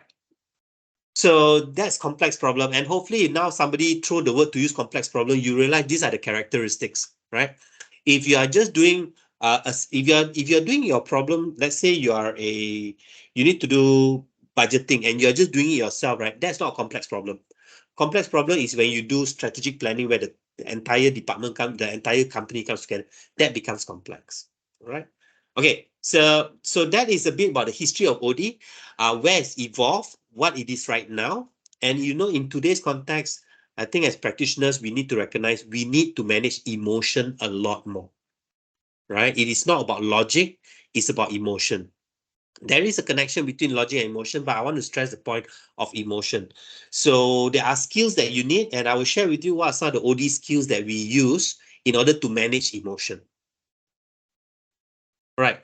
So that's complex problem. And hopefully now somebody throw the word to use complex problem, you realize these are the characteristics, right? If you are just doing if you're doing your problem, let's say you need to do budgeting and you're just doing it yourself, right? That's not a complex problem. Complex problem is when you do strategic planning where the entire department the entire company comes together. That becomes complex, right? Okay, so that is a bit about the history of OD, where it's evolved, what it is right now. And in today's context, I think as practitioners, we need to recognize we need to manage emotion a lot more, right? It is not about logic, it's about emotion. There is a connection between logic and emotion, but I want to stress the point of emotion. So there are skills that you need, and I will share with you what are some of the OD skills that we use in order to manage emotion. Right.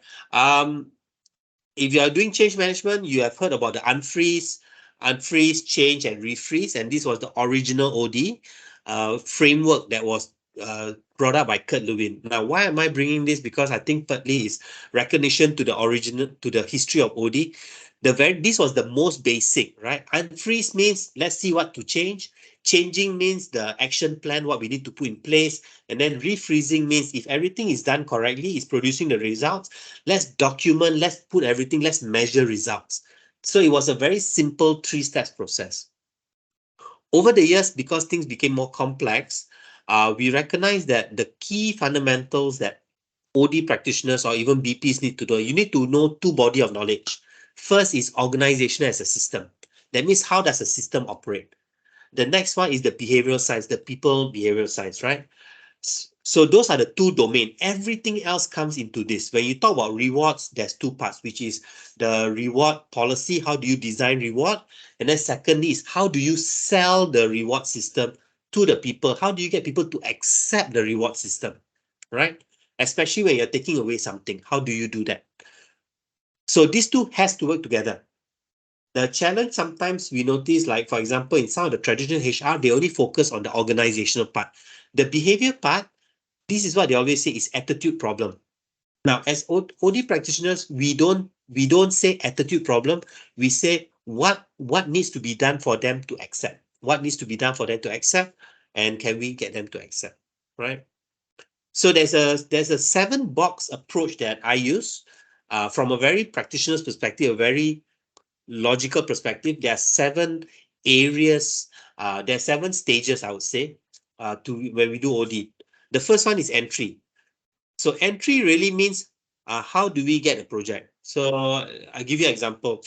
If you are doing change management, you have heard about the unfreeze, change, and refreeze. And this was the original OD framework that was brought up by Kurt Lewin. Now, why am I bringing this? Because I think partly is recognition to the history of OD. This was the most basic, right? Unfreeze means let's see what to change. Changing means the action plan, what we need to put in place. And then refreezing means if everything is done correctly, is producing the results, let's document, let's put everything, let's measure results. So it was a very simple 3-step process. Over the years, because things became more complex, we recognize that the key fundamentals that OD practitioners or even BPs need to know, you need to know 2 bodies of knowledge. First is organization as a system. That means how does a system operate? The next one is the behavioral science, the people behavioral science, right? So those are the two domains. Everything else comes into this. When you talk about rewards, there's two parts, which is the reward policy. How do you design reward? And then secondly is how do you sell the reward system to the people? How do you get people to accept the reward system, right? Especially when you're taking away something. How do you do that? So these two has to work together. The challenge sometimes we notice, like for example, in some of the traditional HR, they only focus on the organizational part. The behavior part, this is what they always say is attitude problem. Now, as OD practitioners, we don't say attitude problem. We say what needs to be done for them to accept. What needs to be done for them to accept, and can we get them to accept, right? So there's a 7-box approach that I use from a very practitioner's perspective, a very logical perspective. There are 7 areas. There are 7 stages, I would say, to when we do OD. The first one is entry. So entry really means how do we get a project? So I'll give you an example.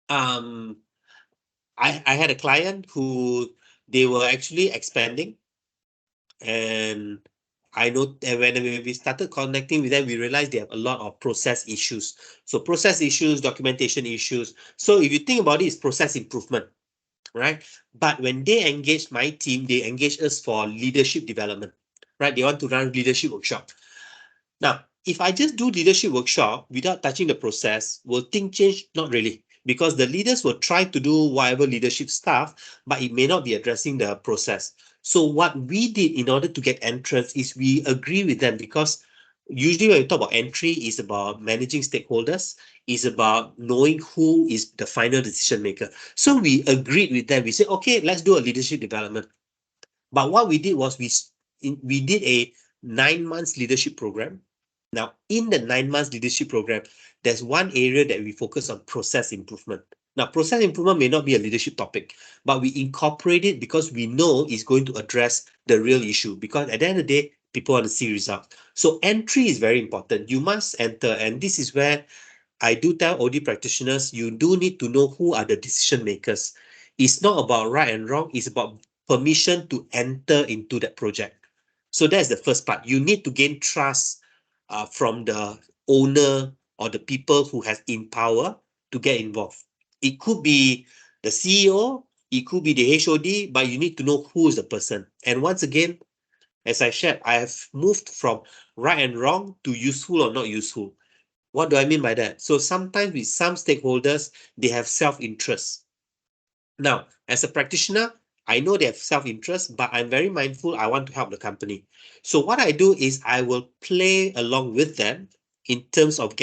I had a client who they were actually expanding, and I know that when we started connecting with them, we realized they have a lot of process issues. So process issues, documentation issues. So if you think about it, it's process improvement, right? But when they engage my team, they engage us for leadership development, right? They want to run leadership workshop. Now, if I just do leadership workshop without touching the process, will things change? Not really, because the leaders will try to do whatever leadership stuff, but it may not be addressing the process. So what we did in order to get entrance is we agree with them, because usually when we talk about entry, is about managing stakeholders, is about knowing who is the final decision maker. So we agreed with them. We said, okay, let's do a leadership development. But what we did was we did a 9 months leadership program. Now, in the 9 months leadership program, there's one area that we focus on: process improvement. Now, process improvement may not be a leadership topic, but we incorporate it because we know it's going to address the real issue. Because at the end of the day, people want to see results. So entry is very important. You must enter. And this is where I do tell OD practitioners, you do need to know who are the decision makers. It's not about right and wrong. It's about permission to enter into that project. So that's the first part. You need to gain trust from the owner or the people who has in power to get involved. It could be the CEO, it could be the HOD, but you need to know who is the person. And once again, as I shared, I have moved from right and wrong to useful or not useful. What do I mean by that? So sometimes with some stakeholders, they have self-interest. Now, as a practitioner, I know they have self-interest, but I'm very mindful I want to help the company. So what I do is I will play along with them in terms of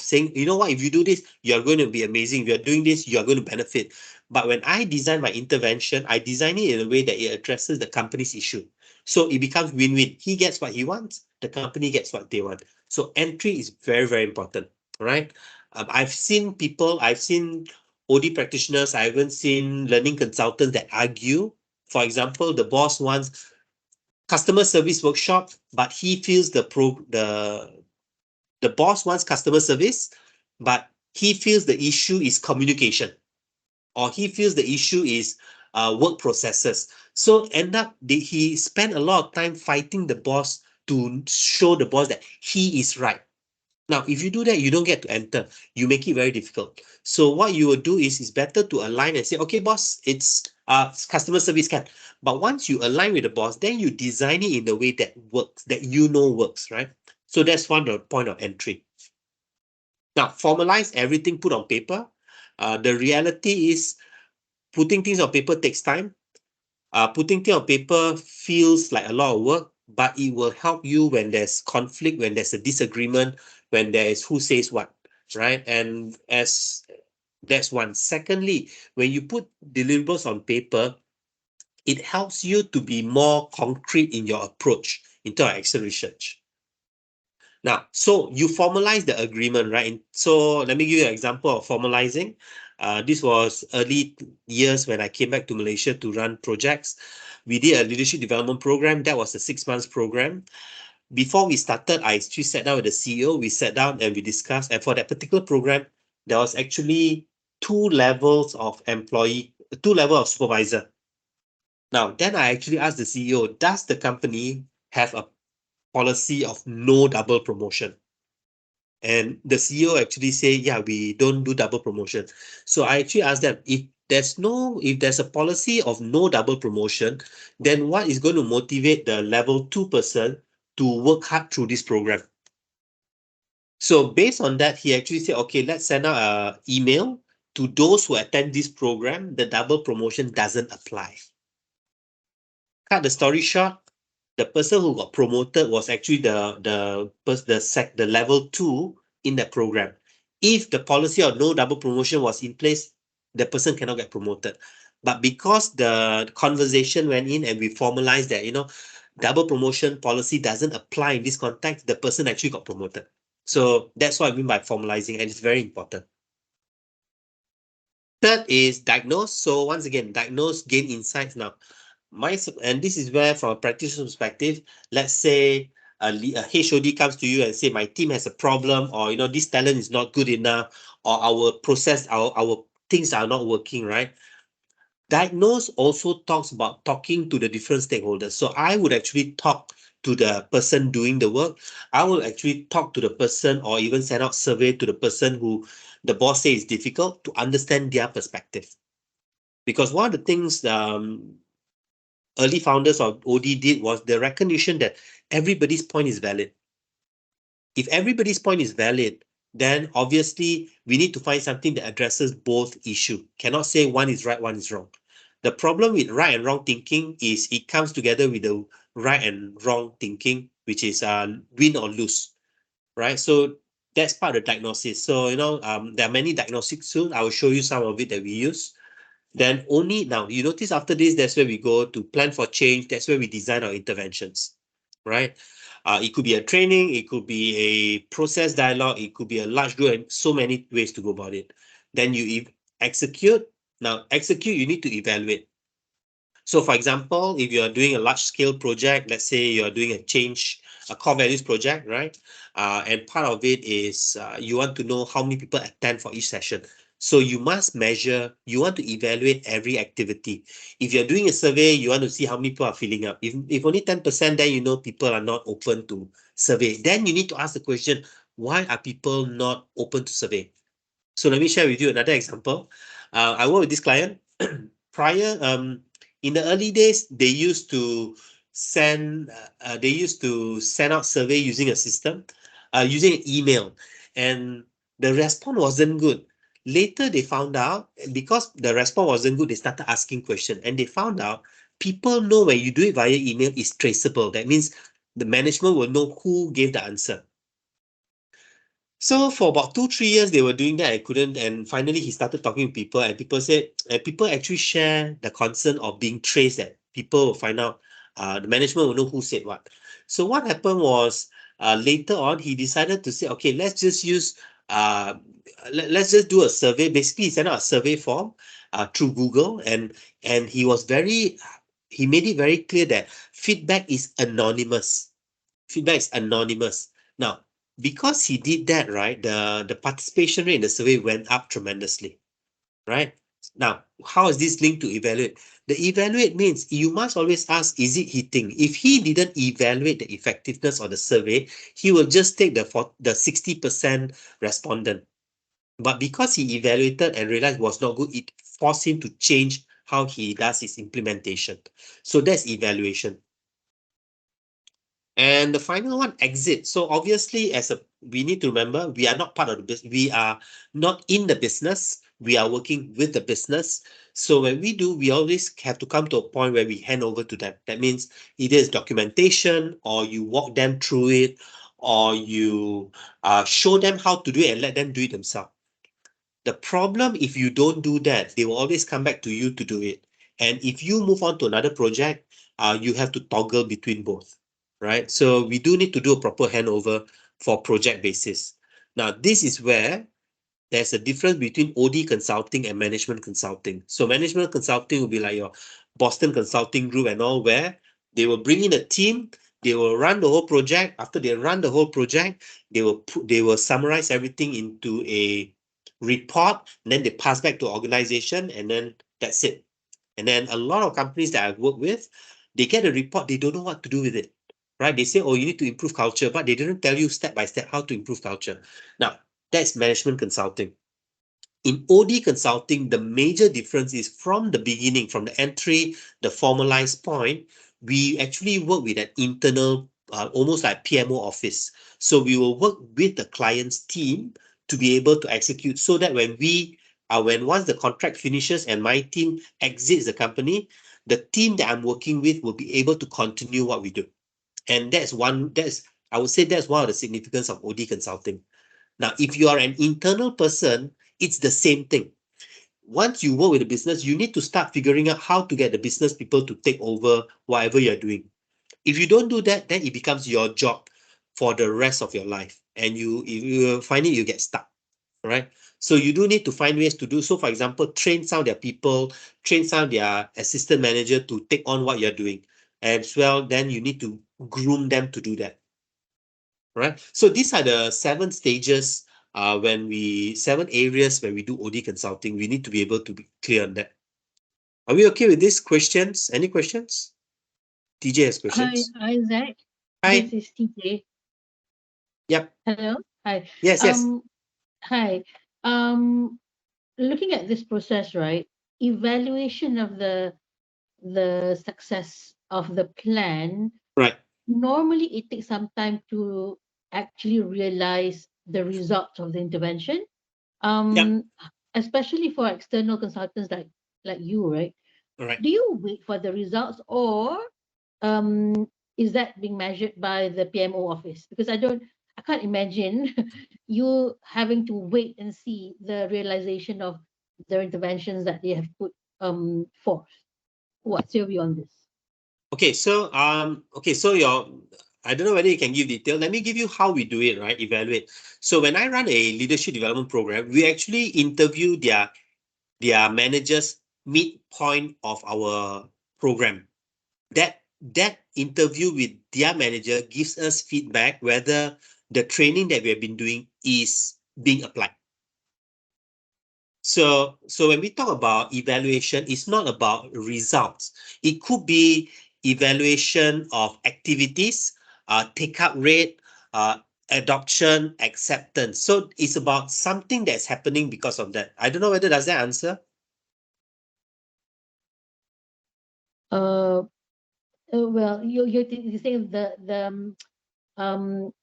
saying, you know what, if you do this, you're going to be amazing. If you're doing this, you're going to benefit. But when I design my intervention, I design it in a way that it addresses the company's issue. So it becomes win-win. He gets what he wants, the company gets what they want. So entry is very, very important, right? I've seen OD practitioners, I haven't seen learning consultants that argue. For example, the boss wants customer service workshop, but he feels the boss wants customer service, but he feels the issue is communication, or he feels the issue is work processes. So he spent a lot of time fighting the boss to show the boss that he is right. Now, if you do that, you don't get to enter. You make it very difficult. So what you will do is it's better to align and say, okay, boss, it's customer service can. But once you align with the boss, then you design it in a way that works, that you know works, right? So that's one point of entry. Now, formalize everything, put on paper. The reality is putting things on paper takes time. Putting things on paper feels like a lot of work, but it will help you when there's conflict, when there's a disagreement, when there is who says what, right? And as that's one. Secondly, when you put deliverables on paper, it helps you to be more concrete in your approach into our Excel research. Now, so you formalize the agreement, right? So let me give you an example of formalizing. This was early years when I came back to Malaysia to run projects. We did a leadership development program. That was a 6 months program. Before we started, I actually sat down with the CEO. We sat down and we discussed. And for that particular program, there was actually 2 levels of supervisor. Now, then I actually asked the CEO, does the company have a policy of no double promotion. And the CEO actually say, yeah, we don't do double promotion. So I actually asked them, if there's a policy of no double promotion, then what is going to motivate the level 2 person to work hard through this program? So based on that, he actually said, okay, let's send out an email to those who attend this program. The double promotion doesn't apply. Cut the story short, the person who got promoted was actually the level 2 in the program. If the policy of no double promotion was in place, the person cannot get promoted. But because the conversation went in and we formalized that, double promotion policy doesn't apply in this context, the person actually got promoted. So that's what I mean by formalizing, and it's very important. Third is diagnose. So once again, diagnose, gain insights. Now, and this is where, from a practitioner perspective, let's say a HOD comes to you and say, my team has a problem, or this talent is not good enough, or our process, our things are not working, right? Diagnose also talks about talking to the different stakeholders. So I would actually talk to the person doing the work. I will actually talk to the person, or even send out survey to the person who the boss says is difficult, to understand their perspective. Because one of the things early founders of OD did was the recognition that everybody's point is valid. If everybody's point is valid, then obviously we need to find something that addresses both issues. Cannot say one is right, one is wrong. The problem with right and wrong thinking is it comes together with the right and wrong thinking, which is win or lose, right? So that's part of the diagnosis. So, there are many diagnostic tools. I will show you some of it that we use. Then only now, you notice after this, that's where we go to plan for change. That's where we design our interventions, right? It could be a training, it could be a process dialogue, it could be a large group, and so many ways to go about it. Then you execute. Now, execute, you need to evaluate. So, for example, if you are doing a large scale project, let's say you are doing a core values project, right? And part of it is you want to know how many people attend for each session. So you must measure, you want to evaluate every activity. If you're doing a survey, you want to see how many people are filling up. If only 10%, then people are not open to survey. Then you need to ask the question, why are people not open to survey? So let me share with you another example. I work with this client. Prior, in the early days, they used to send out survey using a system, using an email, and the response wasn't good. Later, they found out, because the response wasn't good, they started asking questions, and they found out people know when you do it via email, it's traceable. That means the management will know who gave the answer. So for about 2-3 years, they were doing that. I couldn't, and finally he started talking to people, and people actually share the concern of being traced. That people will find out, the management will know who said what. So what happened was, later on, he decided to say, okay, let's just do a survey. Basically, he sent out a survey form through Google, and he made it very clear that feedback is anonymous. Feedback is anonymous. Now, because he did that, right, the participation rate in the survey went up tremendously, right? Now, how is this linked to evaluate? The evaluate means you must always ask, is it hitting? If he didn't evaluate the effectiveness of the survey, he will just take the 60% respondent. But because he evaluated and realized it was not good, it forced him to change how he does his implementation. So that's evaluation. And the final one, exit. So obviously, we need to remember, we are not part of the business. We are not in the business. We are working with the business. So when we do, we always have to come to a point where we hand over to them. That means either it's documentation, or you walk them through it, or you show them how to do it and let them do it themselves. The problem, if you don't do that, they will always come back to you to do it. And if you move on to another project, you have to toggle between both. Right? So we do need to do a proper handover for project basis. Now, this is where there's a difference between OD consulting and management consulting. So management consulting will be like your Boston Consulting Group and all, where they will bring in a team, they will run the whole project. After they run the whole project, they will summarize everything into a report, and then they pass back to organization, and then that's it. And then a lot of companies that I've worked with, they get a report, they don't know what to do with it. right? They say, oh, you need to improve culture, but they didn't tell you step by step how to improve culture. Now, that's management consulting. In OD consulting, the major difference is from the beginning, from the entry, the formalized point, we actually work with an internal, almost like PMO office. So we will work with the client's team to be able to execute, so that when once the contract finishes and my team exits the company, the team that I'm working with will be able to continue what we do. And I would say that's one of the significance of OD consulting. Now, if you are an internal person, it's the same thing. Once you work with the business, you need to start figuring out how to get the business people to take over whatever you're doing. If you don't do that, then it becomes your job for the rest of your life. And if you find it, you get stuck, right? So you do need to find ways to do so. For example, train some of their people, train some of their assistant manager to take on what you're doing. As well, then you need to groom them to do that. Right? So these are the 7 stages, 7 areas where we do OD consulting. We need to be able to be clear on that. Are we okay with these questions? Any questions? TJ has questions. Hi, Zach. Hi. This is TJ. Yep. Hello. Hi. Yes, yes. Hi. Looking at this process, right? Evaluation of the success of the plan. Right. Normally, it takes some time to actually realize the results of the intervention. Yep. Especially for external consultants like you, right? Right. Do you wait for the results, or is that being measured by the PMO office? Because I can't imagine you having to wait and see the realization of the interventions that they have put forth. What's your view on this? Okay, so I don't know whether you can give detail. Let me give you how we do it, right? Evaluate. So when I run a leadership development program, we actually interview their managers midpoint of our program. That interview with their manager gives us feedback whether the training that we have been doing is being applied. So when we talk about evaluation, it's not about results. It could be evaluation of activities, take-up rate, adoption, acceptance. So it's about something that's happening because of that. I don't know whether does that answer? Well, you're saying the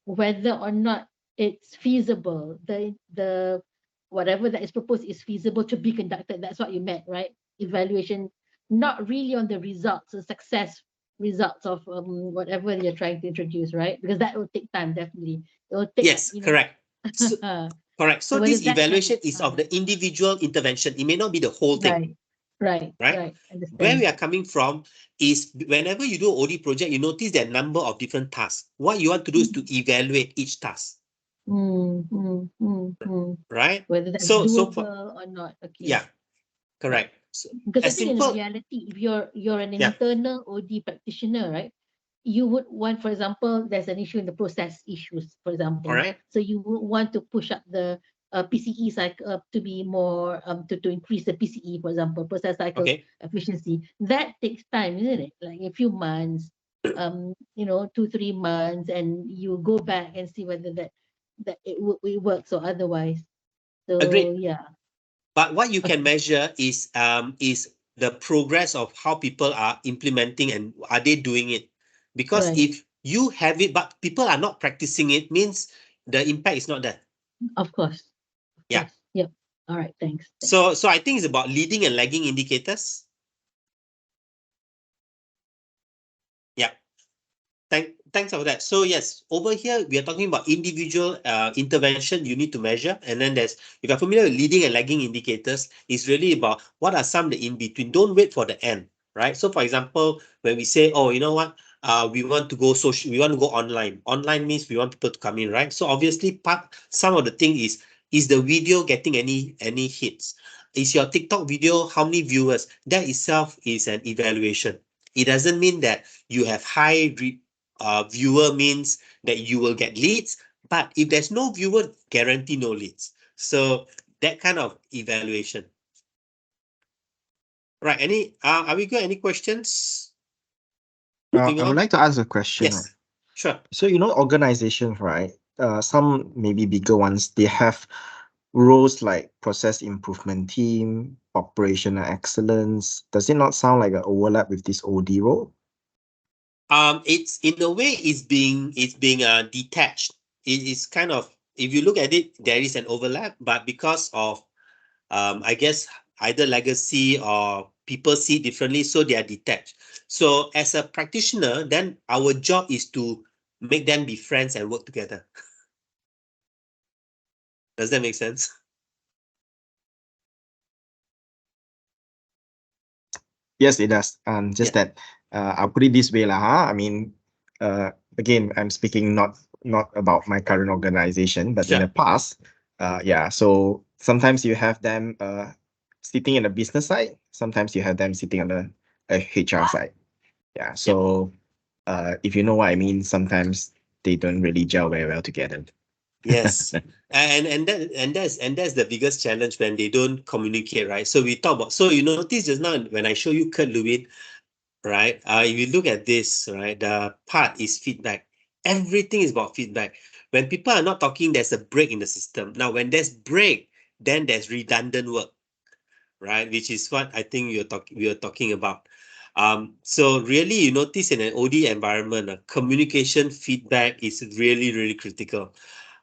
whether or not it's feasible, the whatever that is proposed is feasible to be conducted. That's what you meant, right? Evaluation, not really on the results, the success results of whatever you're trying to introduce, right? Because that will take time, definitely. It will take, Yes, correct. So, correct. So whether this that evaluation is of the individual intervention. It may not be the whole thing. Right. Where Understand. we are coming from is whenever you do an OD project, you notice there are a number of different tasks. What you want to do is to evaluate each task. Right? Whether that's So doable or not. Okay. Yeah, correct. So, Because I as think in simple, reality, if you're an Yeah. internal OD practitioner, right? You would want, for example, there's an issue in the process issues, for example. all right. So you would want to push up the PCE cycle to be more to increase the PCE, for example, process cycle Okay. efficiency. That takes time, isn't it? Like a few months, 2-3 months, and you go back and see whether that it works or otherwise. So Agreed. yeah. But what you can measure is the progress of how people are implementing and are they doing it. Because Right. if you have it, but people are not practicing it, means the impact is not there. Of course. Yeah. Yep. All right. Thanks. So I think it's about leading and lagging indicators. Yeah. Thanks for that. So yes, over here we are talking about individual intervention you need to measure, and then if you're familiar with leading and lagging indicators, it's really about what are some of the in between. Don't wait for the end, right? So for example, when we say, oh, you know what, we want to go social, we want to go online. Online means we want people to come in, right? So obviously, some of the thing is the video getting any hits? Is your TikTok video how many viewers? That itself is an evaluation. It doesn't mean that you have high viewer means that you will get leads, but if there's no viewer, guarantee no leads. So that kind of evaluation. Right, are we good? Any questions? I would like to ask a question. Yes. Sure. So, organizations, right? Some maybe bigger ones, they have roles like process improvement team, operational excellence. Does it not sound like an overlap with this OD role? It's in a way it's being detached. It is kind of, if you look at it, there is an overlap, but because of I guess either legacy or people see differently, so they are detached. So as a practitioner, then our job is to make them be friends and work together. Does that make sense? Yes, it does. Just that I'll put it this way, lah. I mean, again, I'm speaking not about my current organization, but in Sure. the past, yeah. So sometimes you have them sitting in the business side. Sometimes you have them sitting on the HR side. Yeah. So if you know what I mean, sometimes they don't really gel very well together. Yes. And that's the biggest challenge when they don't communicate, right? So we talk about, so you notice just now when I show you Kurt Lewin, right? If you look at this, right, the part is feedback. Everything is about feedback. When people are not talking, there's a break in the system. Now, when there's break, then there's redundant work, right? Which is what I think we are talking about. So really, you notice in an OD environment, communication feedback is really, really critical.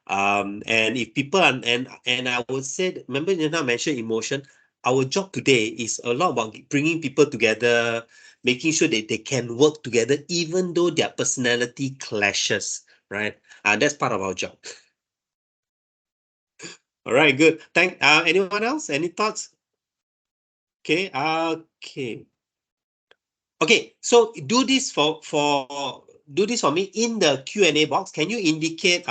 And if people are, and I would say, remember you now mentioned emotion. Our job today is a lot about bringing people together, making sure that they can work together, even though their personality clashes, right? That's part of our job. All right, good. Anyone else? Any thoughts? Okay. Okay, so do this for me in the Q&A box. Can you indicate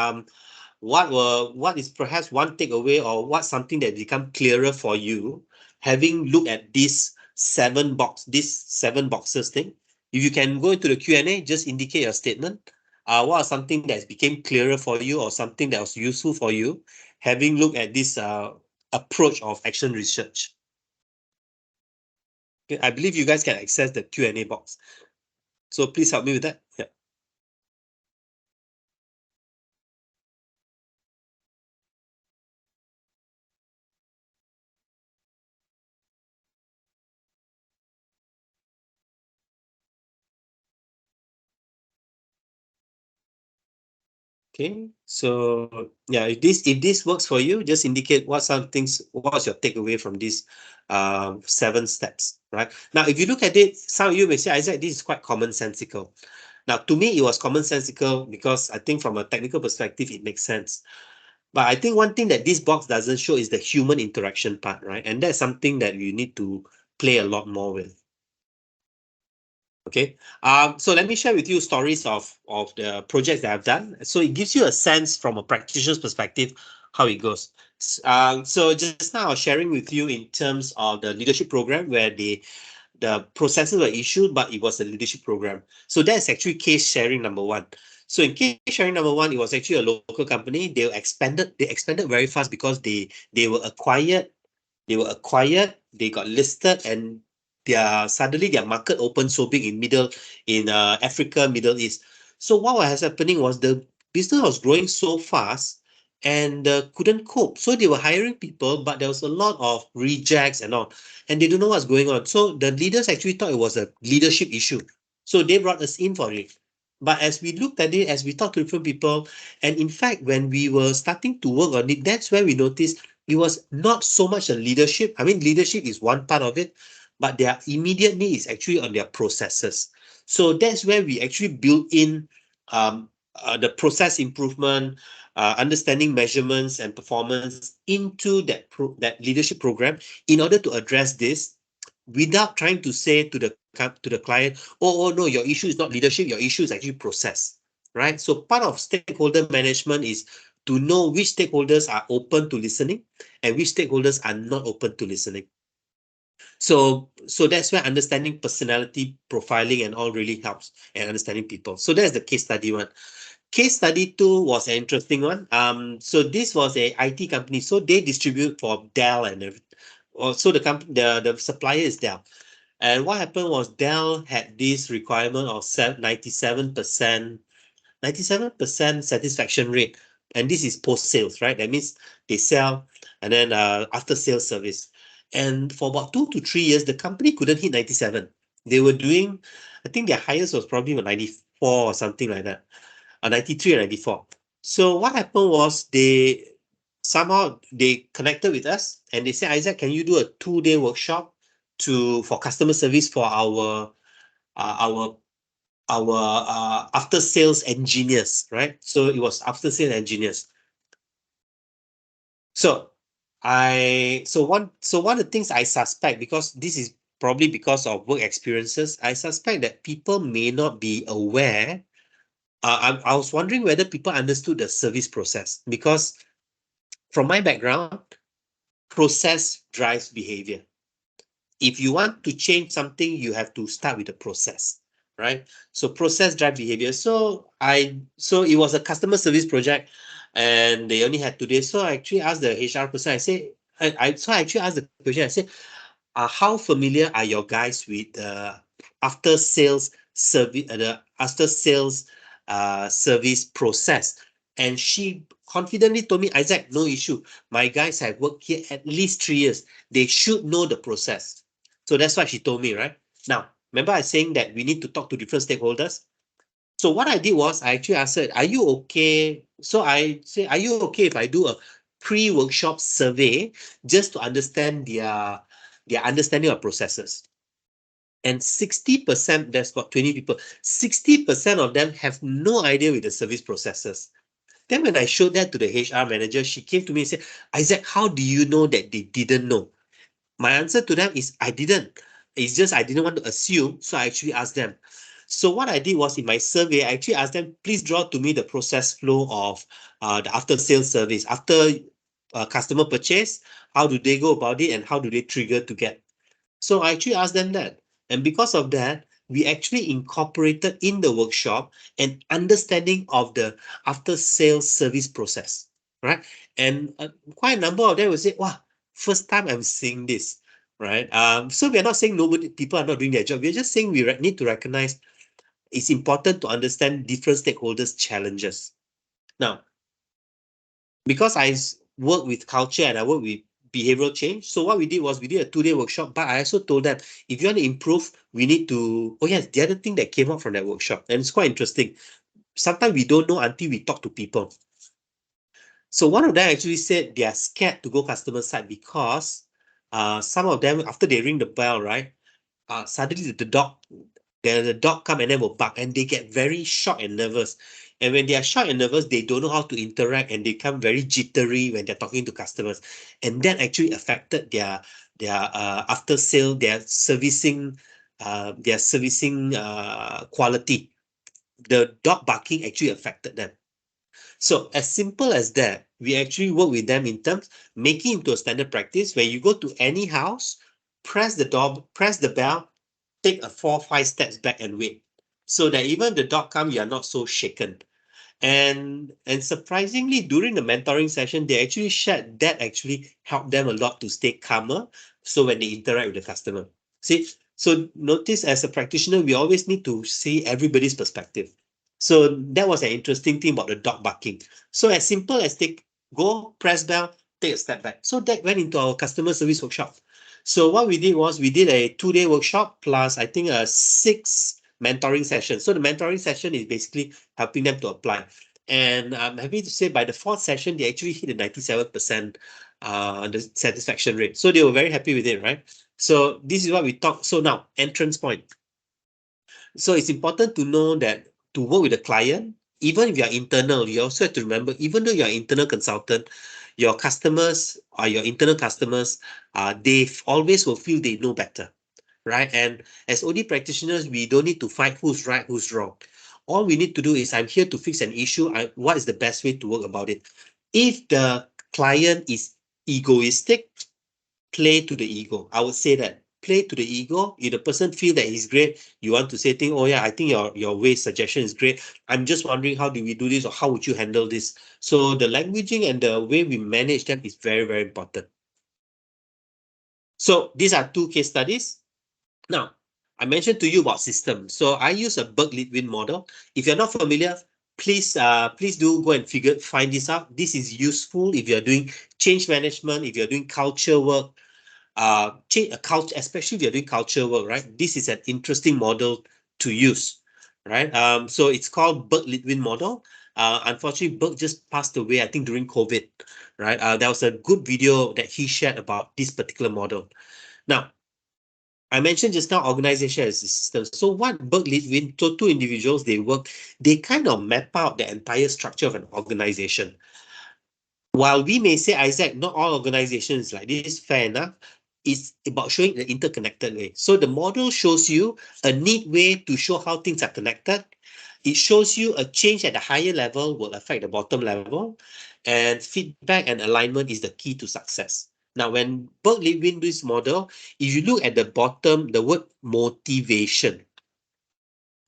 what is perhaps one takeaway or what something that become clearer for you having looked at this seven boxes thing? If you can go into the Q&A, just indicate your statement. What are something that became clearer for you or something that was useful for you having looked at this approach of action research? Okay, I believe you guys can access the Q&A box. So please help me with that. Yeah. Okay, so yeah, if this works for you, just indicate what's your takeaway from these 7 steps, right? Now, if you look at it, some of you may say, Isaac, this is quite commonsensical. Now, to me, it was commonsensical because I think from a technical perspective, it makes sense. But I think one thing that this box doesn't show is the human interaction part, right? And that's something that you need to play a lot more with. Okay, so let me share with you stories of the projects that I've done. So it gives you a sense from a practitioner's perspective how it goes. So just now I was sharing with you in terms of the leadership program where the processes were issued, but it was a leadership program. So that's actually case sharing number 1. So in case sharing number 1, it was actually a local company. They expanded very fast because they were acquired. They got listed, and suddenly their market opened so big in Africa, Middle East. So what was happening was the business was growing so fast and couldn't cope. So they were hiring people, but there was a lot of rejects and all, and they don't know what's going on. So the leaders actually thought it was a leadership issue. So they brought us in for it. But as we looked at it, as we talked to different people, and in fact, when we were starting to work on it, that's where we noticed it was not so much a leadership. I mean, leadership is one part of it, but their immediate need is actually on their processes. So that's where we actually built in the process improvement, understanding measurements and performance into that leadership program in order to address this without trying to say to the client, oh no, your issue is not leadership, your issue is actually process, right? So part of stakeholder management is to know which stakeholders are open to listening and which stakeholders are not open to listening. So that's where understanding personality profiling and all really helps, and understanding people. So that's the case study 1. Case study 2 was an interesting one. So this was a IT company. So they distribute for Dell and everything. So the supplier is Dell. And what happened was Dell had this requirement of 97% 97% satisfaction rate. And this is post-sales, right? That means they sell and then after sales service. And for about 2 to 3 years, the company couldn't hit 97. They were doing, I think their highest was probably 94 or something like that, 93 or 94. So what happened was they connected with us and they said, Isaac, can you do a 2-day workshop for customer service for our after sales engineers, right? So it was after sales engineers. So one of the things I suspect, because this is probably because of work experiences, I suspect that people may not be aware. I was wondering whether people understood the service process, because from my background, process drives behavior. If you want to change something, you have to start with the process, right? So process drive behavior. So it was a customer service project and they only had 2 days. So I actually asked the HR person, I actually asked the question, I said, how familiar are your guys with after sales service, the after sales service process? And she confidently told me, Isaac, no issue. My guys have worked here at least 3 years. They should know the process. So that's what she told me, right? Now, remember I was saying that we need to talk to different stakeholders. So what I did was I actually asked her, are you okay? So I say, are you okay if I do a pre-workshop survey just to understand their understanding of processes? And 60%, there's about 20 people, 60% of them have no idea with the service processes. Then when I showed that to the HR manager, she came to me and said, Isaac, how do you know that they didn't know? My answer to them is I didn't. It's just I didn't want to assume, so I actually asked them. So what I did was in my survey, I actually asked them, please draw to me the process flow of the after sales service. After customer purchase, how do they go about it and how do they trigger to get? So I actually asked them that. And because of that, we actually incorporated in the workshop an understanding of the after sales service process, right? And quite a number of them will say, wow, first time I'm seeing this, right? So we're not saying people are not doing their job. We're just saying we need to recognize it's important to understand different stakeholders' challenges. Now, because I work with culture and I work with behavioral change, so what we did was we did a 2-day workshop, but I also told them, if you want to improve, we need to, oh yes, the other thing that came out from that workshop, and it's quite interesting. Sometimes we don't know until we talk to people. So one of them actually said they are scared to go customer side because some of them, after they ring the bell, right, suddenly the dog come and then will bark and they get very shocked and nervous. And when they are shocked and nervous, they don't know how to interact and they become very jittery when they're talking to customers. And that actually affected their after sale, their servicing quality. The dog barking actually affected them. So as simple as that, we actually work with them in terms making into a standard practice where you go to any house, press the bell, take a 4-5 steps back and wait, so that even the dog come, you are not so shaken. And surprisingly, during the mentoring session, they actually shared that actually helped them a lot to stay calmer. So when they interact with the customer, see, so notice as a practitioner, we always need to see everybody's perspective. So that was an interesting thing about the dog barking. So as simple as go, press bell, take a step back. So that went into our customer service workshop. So what we did was we did a 2-day workshop plus I think a 6 mentoring sessions. So the mentoring session is basically helping them to apply. And I'm happy to say by the 4th session, they actually hit a 97% the satisfaction rate. So they were very happy with it, right? So this is what we talk. So now entrance point. So it's important to know that to work with a client, even if you're internal, you also have to remember, even though you're an internal consultant, your customers or your internal customers, they always will feel they know better, right? And as OD practitioners, we don't need to fight who's right, who's wrong. All we need to do is I'm here to fix an issue. What is the best way to work about it? If the client is egoistic, play to the ego. I would say that. Play to the ego. If the person feel that he's great, you want to say things, oh yeah, I think your way suggestion is great. I'm just wondering how do we do this or how would you handle this? So the languaging and the way we manage them is very, very important. So these are 2 case studies. Now, I mentioned to you about systems. So I use a Burke-Litwin model. If you're not familiar, please do go and find this out. This is useful if you're doing change management, if you're doing culture work, change a culture, especially if you're doing culture work, right? This is an interesting model to use, right? So it's called Burke-Litwin model. Unfortunately, Burke just passed away, I think, during COVID, right? There was a good video that he shared about this particular model. Now, I mentioned just now organization as a system. So what Burke-Litwin, so two individuals, they kind of map out the entire structure of an organization. While we may say, Isaac, not all organizations like this, fair enough, it's about showing the interconnected way. So the model shows you a neat way to show how things are connected. It shows you a change at the higher level will affect the bottom level, and feedback and alignment is the key to success. Now, when Burke-Litwin do this model, if you look at the bottom, the word motivation.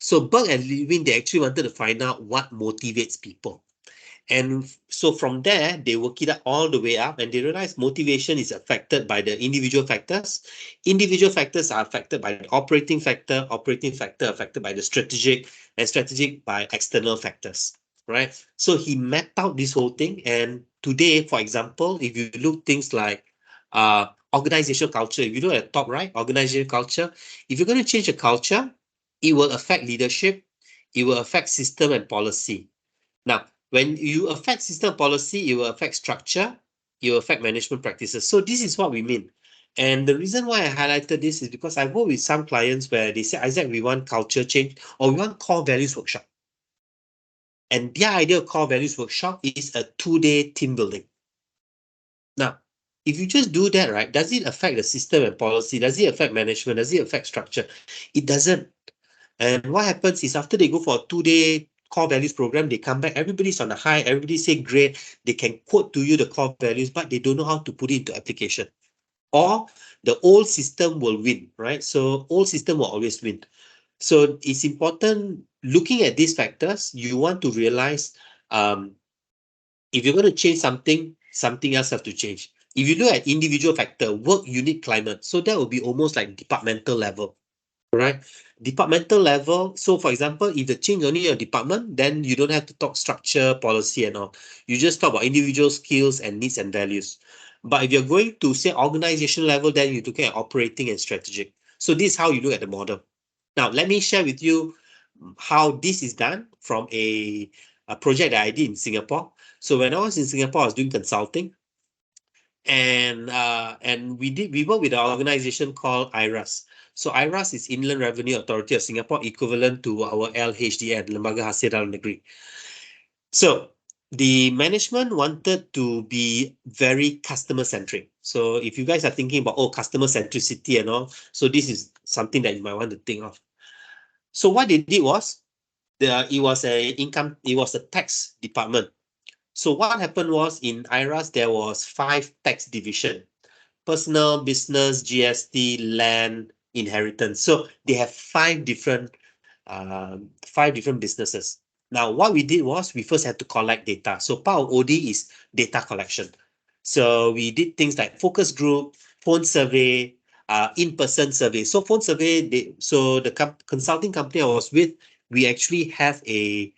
So Burke and Litwin, they actually wanted to find out what motivates people. And so from there, they work it up all the way up, and they realize motivation is affected by the individual factors. Individual factors are affected by the operating factor affected by the strategic, and strategic by external factors, right? So he mapped out this whole thing. And today, for example, if you look things like organizational culture, if you look at the top right, organizational culture, if you're going to change a culture, it will affect leadership, it will affect system and policy. Now, when you affect system policy, it will affect structure, it will affect management practices. So this is what we mean. And the reason why I highlighted this is because I work with some clients where they say, Isaac, we want culture change or we want core values workshop. And their idea of core values workshop is a 2-day team building. Now, if you just do that, right, does it affect the system and policy? Does it affect management? Does it affect structure? It doesn't. And what happens is after they go for a 2-day core values program, they come back, everybody's on a high, everybody say great, they can quote to you the core values, but they don't know how to put it into application. Or the old system will win, right? So old system will always win. So it's important looking at these factors, you want to realize if you're going to change something, something else has to change. If you look at individual factor, work, unit, climate, so that will be almost like departmental level, right? Departmental level. So for example, if the change only a department, then you don't have to talk structure, policy and all. You just talk about individual skills and needs and values. But if you're going to say organization level, then you're looking at operating and strategic. So this is how you look at the model. Now, let me share with you how this is done from a project that I did in Singapore. So when I was in Singapore, I was doing consulting. And we work with an organization called IRAS. So IRAS is Inland Revenue Authority of Singapore, equivalent to our LHDN, Lembaga Hasil Dalam Negeri. So the management wanted to be very customer centric. So if you guys are thinking about, oh, customer centricity and all, so this is something that you might want to think of. So what they did was, it was a tax department. So what happened was in IRAS, there was 5 tax division: personal, business, GST, land, inheritance. So they have 5 different businesses. Now, what we did was we first had to collect data. So part of OD is data collection. So we did things like focus group, phone survey, in-person survey. So phone survey, so the consulting company I was with, we actually have a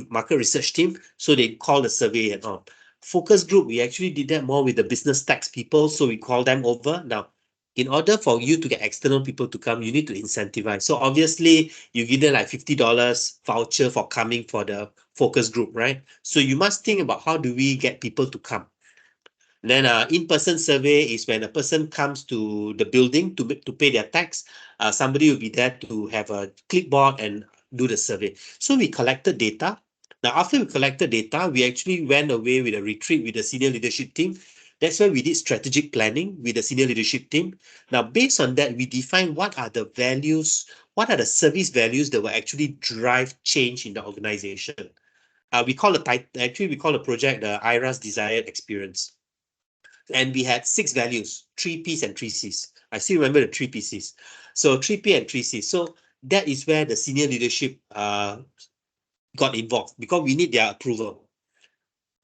market research team. So they call the survey and all. Focus group, we actually did that more with the business tax people. So we call them over. Now, in order for you to get external people to come, you need to incentivize. So obviously, you give them like $50 voucher for coming for the focus group, right? So you must think about how do we get people to come. Then in-person survey is when a person comes to the building to pay their tax. Somebody will be there to have a clipboard and do the survey. So we collected data. Now, after we collected data, we actually went away with a retreat with the senior leadership team. That's why we did strategic planning with the senior leadership team. Now, based on that, we define what are the values, what are the service values that will actually drive change in the organization. We call the project the IRAS Desired Experience. And we had 6 values, 3 Ps and 3 Cs. I still remember the 3 Ps. So 3P and 3 Cs. So that is where the senior leadership got involved because we need their approval.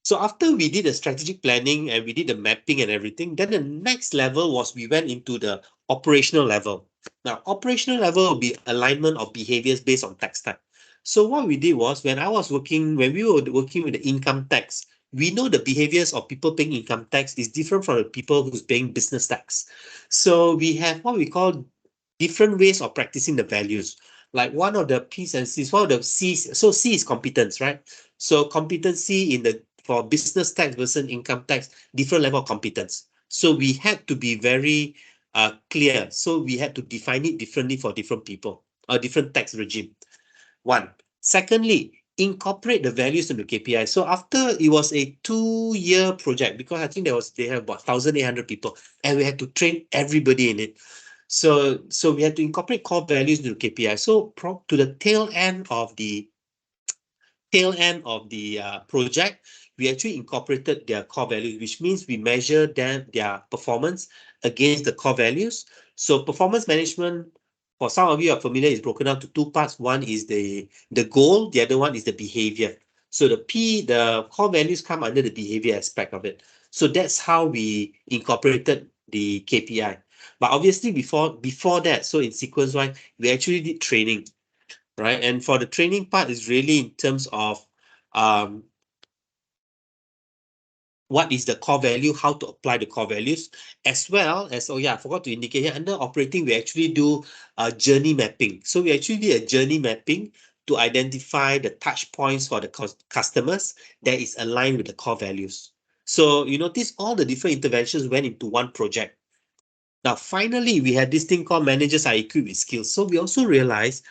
So after we did the strategic planning and we did the mapping and everything, then the next level was we went into the operational level. Now, operational level will be alignment of behaviors based on tax type. So what we did was when we were working with the income tax, we know the behaviors of people paying income tax is different from the people who's paying business tax. So we have what we call different ways of practicing the values. Like one of the P's and C's, one of the C's, so C is competence, right? So competency for business tax versus income tax, different level of competence. So we had to be very clear. So we had to define it differently for different people, or different tax regime. One. Secondly, incorporate the values into KPI. So after it was a 2-year project, because I think they have about 1,800 people, and we had to train everybody in it. So we had to incorporate core values into KPI. So to the tail end of the project, we actually incorporated their core values, which means we measure their performance against the core values. So performance management, for some of you are familiar, is broken down to 2 parts. One is the goal, the other one is the behavior. So the core values come under the behavior aspect of it. So that's how we incorporated the KPI. But obviously before that, so in sequence one, we actually did training, right? And for the training part is really in terms of what is the core value, how to apply the core values, as well as, oh yeah, I forgot to indicate here, under operating, we actually do journey mapping. So we actually do a journey mapping to identify the touch points for the customers that is aligned with the core values. So you notice all the different interventions went into one project. Now, finally, we had this thing called managers are equipped with skills. So we also realized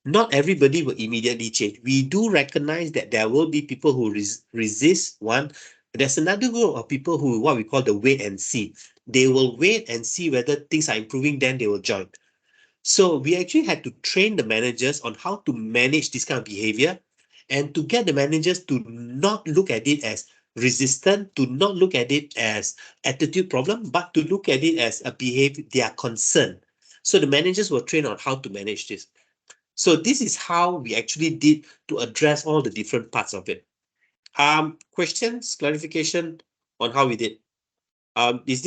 not everybody will immediately change. We do recognize that there will be people who resist. One, there's another group of people who, what we call the wait and see. They will wait and see whether things are improving, then they will join. So we actually had to train the managers on how to manage this kind of behavior, and to get the managers to not look at it as resistant, to not look at it as attitude problem, but to look at it as a behavior, they are concerned. So the managers were trained on how to manage this. So this is how we actually did to address all the different parts of it. Questions, clarification on how we did. Is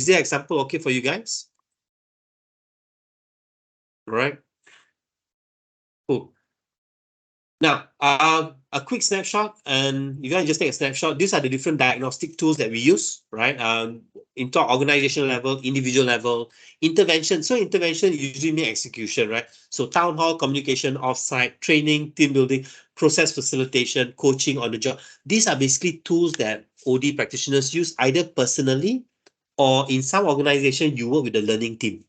there example okay for you guys? All right. Cool. Now, a quick snapshot, and you guys just take a snapshot. These are the different diagnostic tools that we use, right? Into organizational level, individual level, intervention. So intervention usually means execution, right? So town hall, communication, offsite, training, team building, process facilitation, coaching on the job. These are basically tools that OD practitioners use either personally, or in some organization, you work with the learning team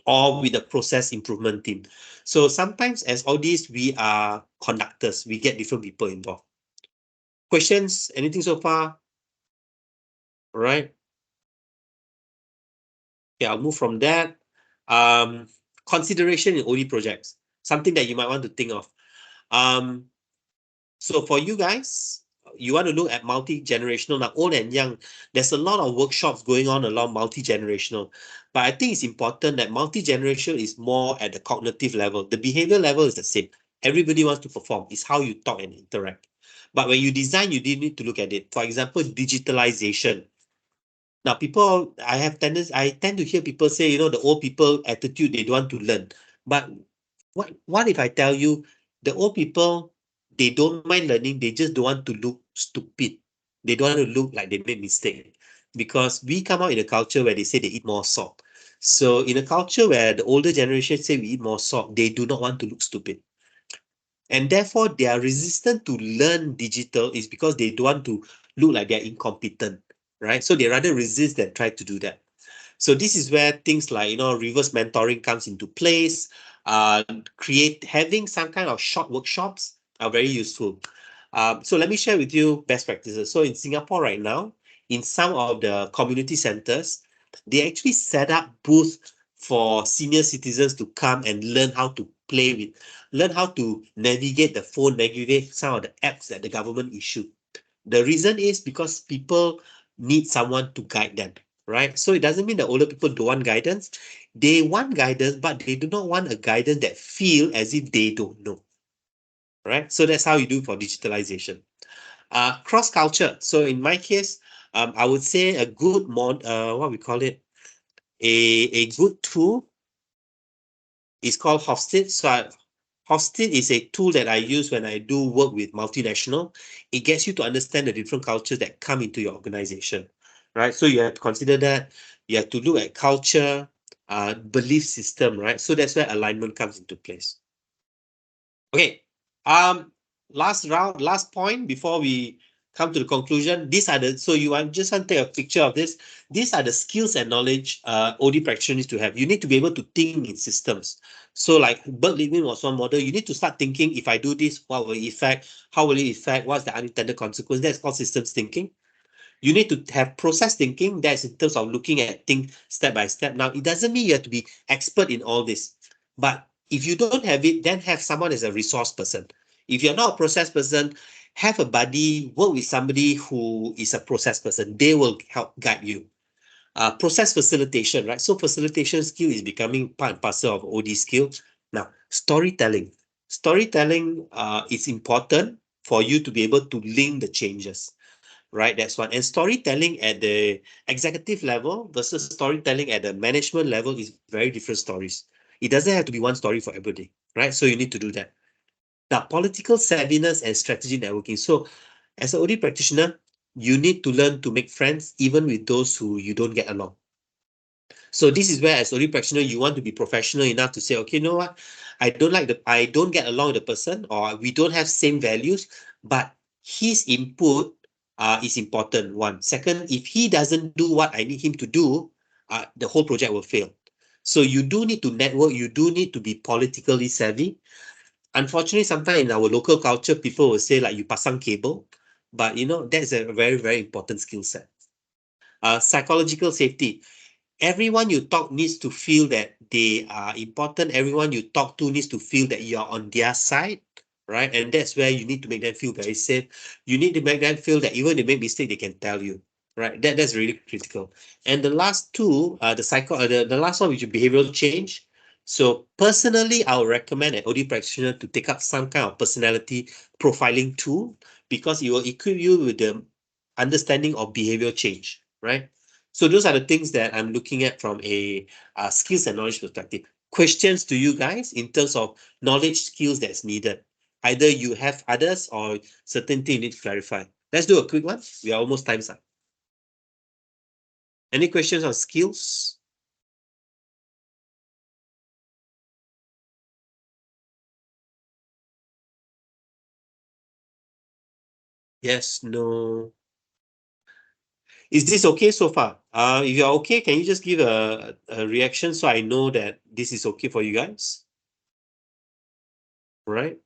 or with the process improvement team. So sometimes as ODs, we are conductors. We get different people involved. Questions? Anything so far? All right. Okay, I'll move from that. Consideration in OD projects. Something that you might want to think of. So for you guys, you want to look at multi-generational, now old and young. There's a lot of workshops going on along multi-generational, but I think it's important that multi-generational is more at the cognitive level. The behavior level is the same. Everybody wants to perform. It's how you talk and interact. But when you design, you did need to look at it. For example, digitalization. Now, I tend to hear people say, the old people attitude, they don't want to learn. But what if I tell you the old people, they don't mind learning, they just don't want to look stupid. They don't want to look like they made mistake. Because we come out in a culture where they say they eat more salt. So in a culture where the older generation say we eat more salt, they do not want to look stupid. And therefore, they are resistant to learn digital is because they don't want to look like they're incompetent, right? So they rather resist than try to do that. So this is where things like, reverse mentoring comes into place. Having some kind of short workshops are very useful. So let me share with you best practices. So in Singapore right now, in some of the community centers, they actually set up booths for senior citizens to come and learn how to learn how to navigate the phone, navigate some of the apps that the government issued. The reason is because people need someone to guide them, right? So it doesn't mean that older people don't want guidance. They want guidance, but they do not want a guidance that feel as if they don't know, right? So that's how you do for digitalization. Cross-culture. So in my case, I would say a good what we call it, a good tool is called Hofstede. So Hostin is a tool that I use when I do work with multinational. It gets you to understand the different cultures that come into your organization, right? So you have to consider that. You have to look at culture, belief system, right? So that's where alignment comes into place. Okay. Last point before we come to the conclusion. These are the, so you just want to take a picture of this. These are the skills and knowledge OD practitioners to have. You need to be able to think in systems. So like Bert Levin was one model. You need to start thinking, if I do this, what will it affect? How will it affect? What's the unintended consequence? That's called systems thinking. You need to have process thinking. That's in terms of looking at things step by step. Now, it doesn't mean you have to be expert in all this. But if you don't have it, then have someone as a resource person. If you're not a process person, have a buddy, work with somebody who is a process person. They will help guide you. Process facilitation, right? So facilitation skill is becoming part and parcel of OD skill. Now, storytelling. Storytelling is important for you to be able to link the changes, right? That's one. And storytelling at the executive level versus storytelling at the management level is very different stories. It doesn't have to be one story for everybody, right? So you need to do that. Now, political savviness and strategy networking. So as an OD practitioner, you need to learn to make friends even with those who you don't get along. So this is where, as OD practitioner, you want to be professional enough to say, okay, you know what? I don't get along with the person, or we don't have same values, but his input is important. One. Second, if he doesn't do what I need him to do, the whole project will fail. So you do need to network. You do need to be politically savvy. Unfortunately, sometimes in our local culture, people will say like you pasang cable, but you know, that's a very, very important skill set. Psychological safety. Everyone you talk needs to feel that they are important. Everyone you talk to needs to feel that you are on their side, right? And that's where you need to make them feel very safe. You need to make them feel that even if they make mistake, they can tell you, right? That's really critical. And the last two, the last one, which is behavioral change. So personally, I would recommend an OD practitioner to take up some kind of personality profiling tool, because it will equip you with the understanding of behavioral change, right? So those are the things that I'm looking at from a skills and knowledge perspective. Questions to you guys in terms of knowledge skills that's needed. Either you have others or certain things you need to clarify. Let's do a quick one. We are almost time's up. Any questions on skills? Yes, no. Is this okay so far? If you're okay, can you just give a reaction so I know that this is okay for you guys? Right?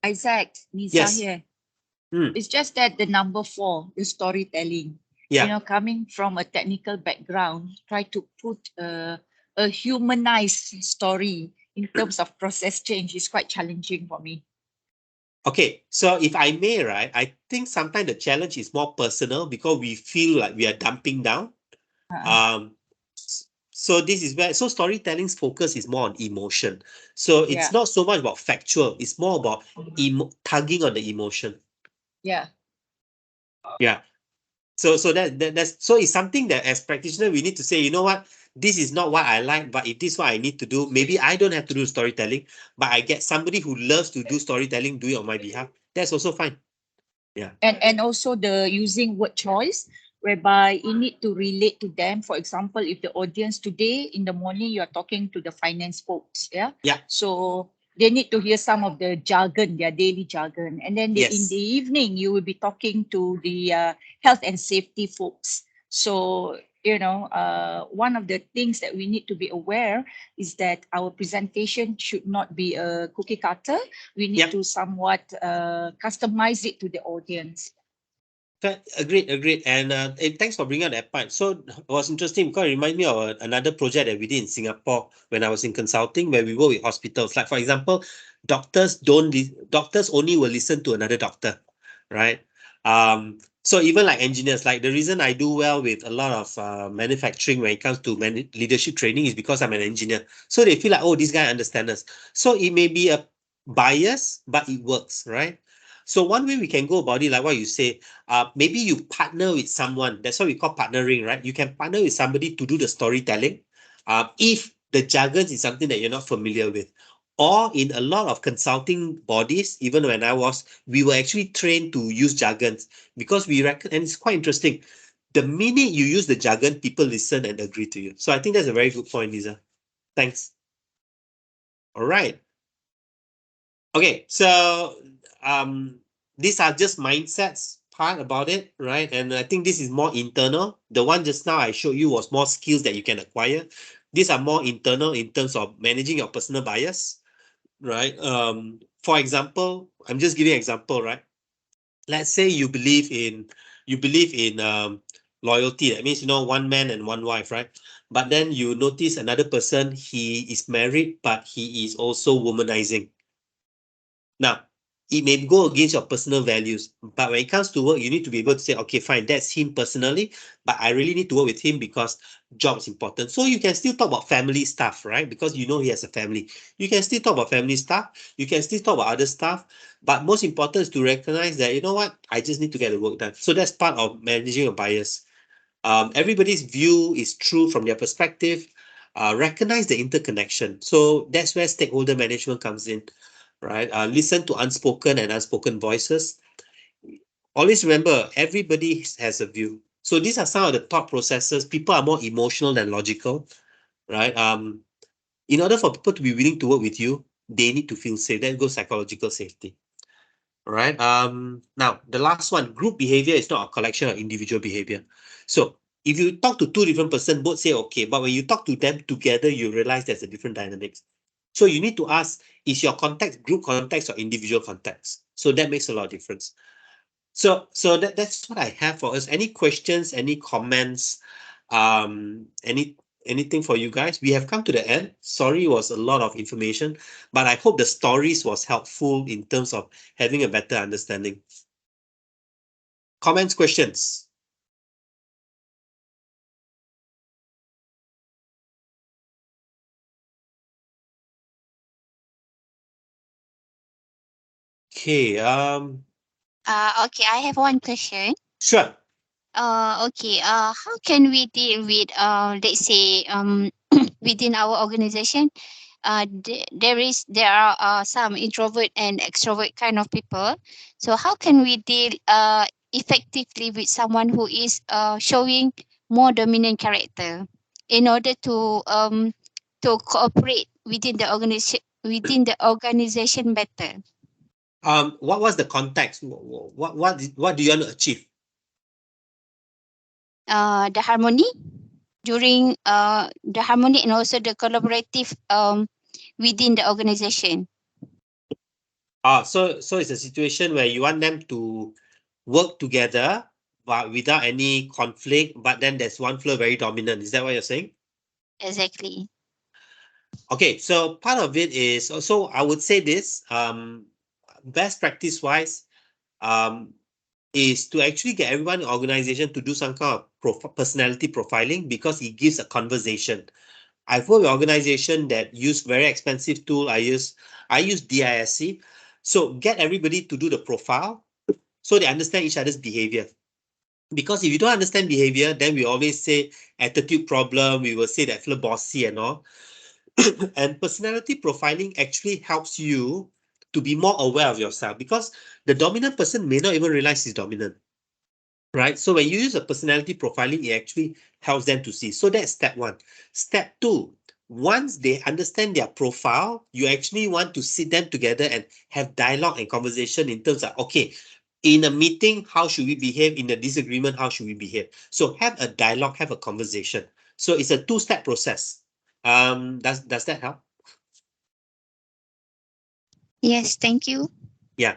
Isaac, Nisa Yes. here. Hmm. It's just that the number 4, the storytelling. Yeah. You know, coming from a technical background, try to put a humanized story in terms of process change is quite challenging for me. Okay, so if I may, right, I think sometimes the challenge is more personal because we feel like we are dumping down. So this is where, so storytelling's focus is more on emotion. So it's Yeah. not so much about factual, it's more about tugging on the emotion. Yeah. Yeah. So that's so it's something that as practitioner we need to say, you know what, this is not what I like, but if this is what I need to do, maybe I don't have to do storytelling, but I get somebody who loves to do storytelling do it on my behalf. That's also fine. Yeah. And also the using word choice, whereby you need to relate to them. For example, if the audience today in the morning you are talking to the finance folks, yeah. Yeah. So they need to hear some of the jargon, their daily jargon, and then in Yes. the evening you will be talking to the health and safety folks. So you know, one of the things that we need to be aware is that our presentation should not be a cookie cutter. We need Yep. to somewhat customize it to the audience. Agreed. And thanks for bringing up that part. So it was interesting because it reminded me of another project that we did in Singapore when I was in consulting, where we work with hospitals. Like, for example, doctors only will listen to another doctor, right? So even like engineers, like the reason I do well with a lot of manufacturing when it comes to leadership training is because I'm an engineer. So they feel like, oh, this guy understands us. So it may be a bias, but it works, right? So one way we can go about it, like what you say, maybe you partner with someone. That's what we call partnering, right? You can partner with somebody to do the storytelling. If the jargon is something that you're not familiar with, Or in a lot of consulting bodies, even when we were actually trained to use jargons because we reckon, and it's quite interesting. The minute you use the jargon, people listen and agree to you. So I think that's a very good point, Lisa. Thanks. All right. Okay, so these are just mindsets part about it, right? And I think this is more internal. The one just now I showed you was more skills that you can acquire. These are more internal in terms of managing your personal bias, right? For example, I'm just giving an example, right? Let's say you believe in loyalty. That means, one man and one wife, right? But then you notice another person, he is married, but he is also womanizing. Now, it may go against your personal values, but when it comes to work, you need to be able to say, okay, fine, that's him personally, but I really need to work with him because job is important. So you can still talk about family stuff, right? Because you know he has a family. You can still talk about family stuff. You can still talk about other stuff. But most important is to recognize that, you know what, I just need to get the work done. So that's part of managing a bias. Everybody's view is true from their perspective. Recognize the interconnection. So that's where stakeholder management comes in, right? Listen to unspoken and unspoken voices. Always remember, everybody has a view. So these are some of the thought processes. People are more emotional than logical, right? In order for people to be willing to work with you, they need to feel safe. That goes psychological safety. All right. Now the last one, group behavior is not a collection of individual behavior. So if you talk to two different persons, both say okay, but when you talk to them together, you realize there's a different dynamics. So you need to ask, is your context group context or individual context? So that makes a lot of difference. So that's what I have for us. Any questions, any comments, anything for you guys? We have come to the end. Sorry, it was a lot of information, but I hope the stories was helpful in terms of having a better understanding. Comments, questions? Okay, Okay, I have one question. sure. Okay, how can we deal with, let's say, within our organization, there are some introvert and extrovert kind of people. So how can we deal effectively with someone who is showing more dominant character in order to cooperate within the organization better? What was the context? What do you want to achieve? The harmony during the harmony and also the collaborative within the organization. So it's a situation where you want them to work together, but without any conflict, but then there's one flow very dominant. Is that what you're saying? Exactly. Okay, so part of it is also, I would say this, best practice wise, is to actually get everyone in the organization to do some kind of personality profiling, because it gives a conversation. I've worked with organization that use very expensive tool. I use DISC. So get everybody to do the profile so they understand each other's behavior. Because if you don't understand behavior, then we always say attitude problem. We will say that feel bossy and all. And personality profiling actually helps you to be more aware of yourself, because the dominant person may not even realize he's dominant, right? So when you use a personality profiling, it actually helps them to see. So that's step one. Step two, once they understand their profile, you actually want to sit them together and have dialogue and conversation in terms of, okay, in a meeting, how should we behave? In a disagreement, how should we behave? So have a dialogue, have a conversation. So it's a two-step process. Does that help? Yes, thank you.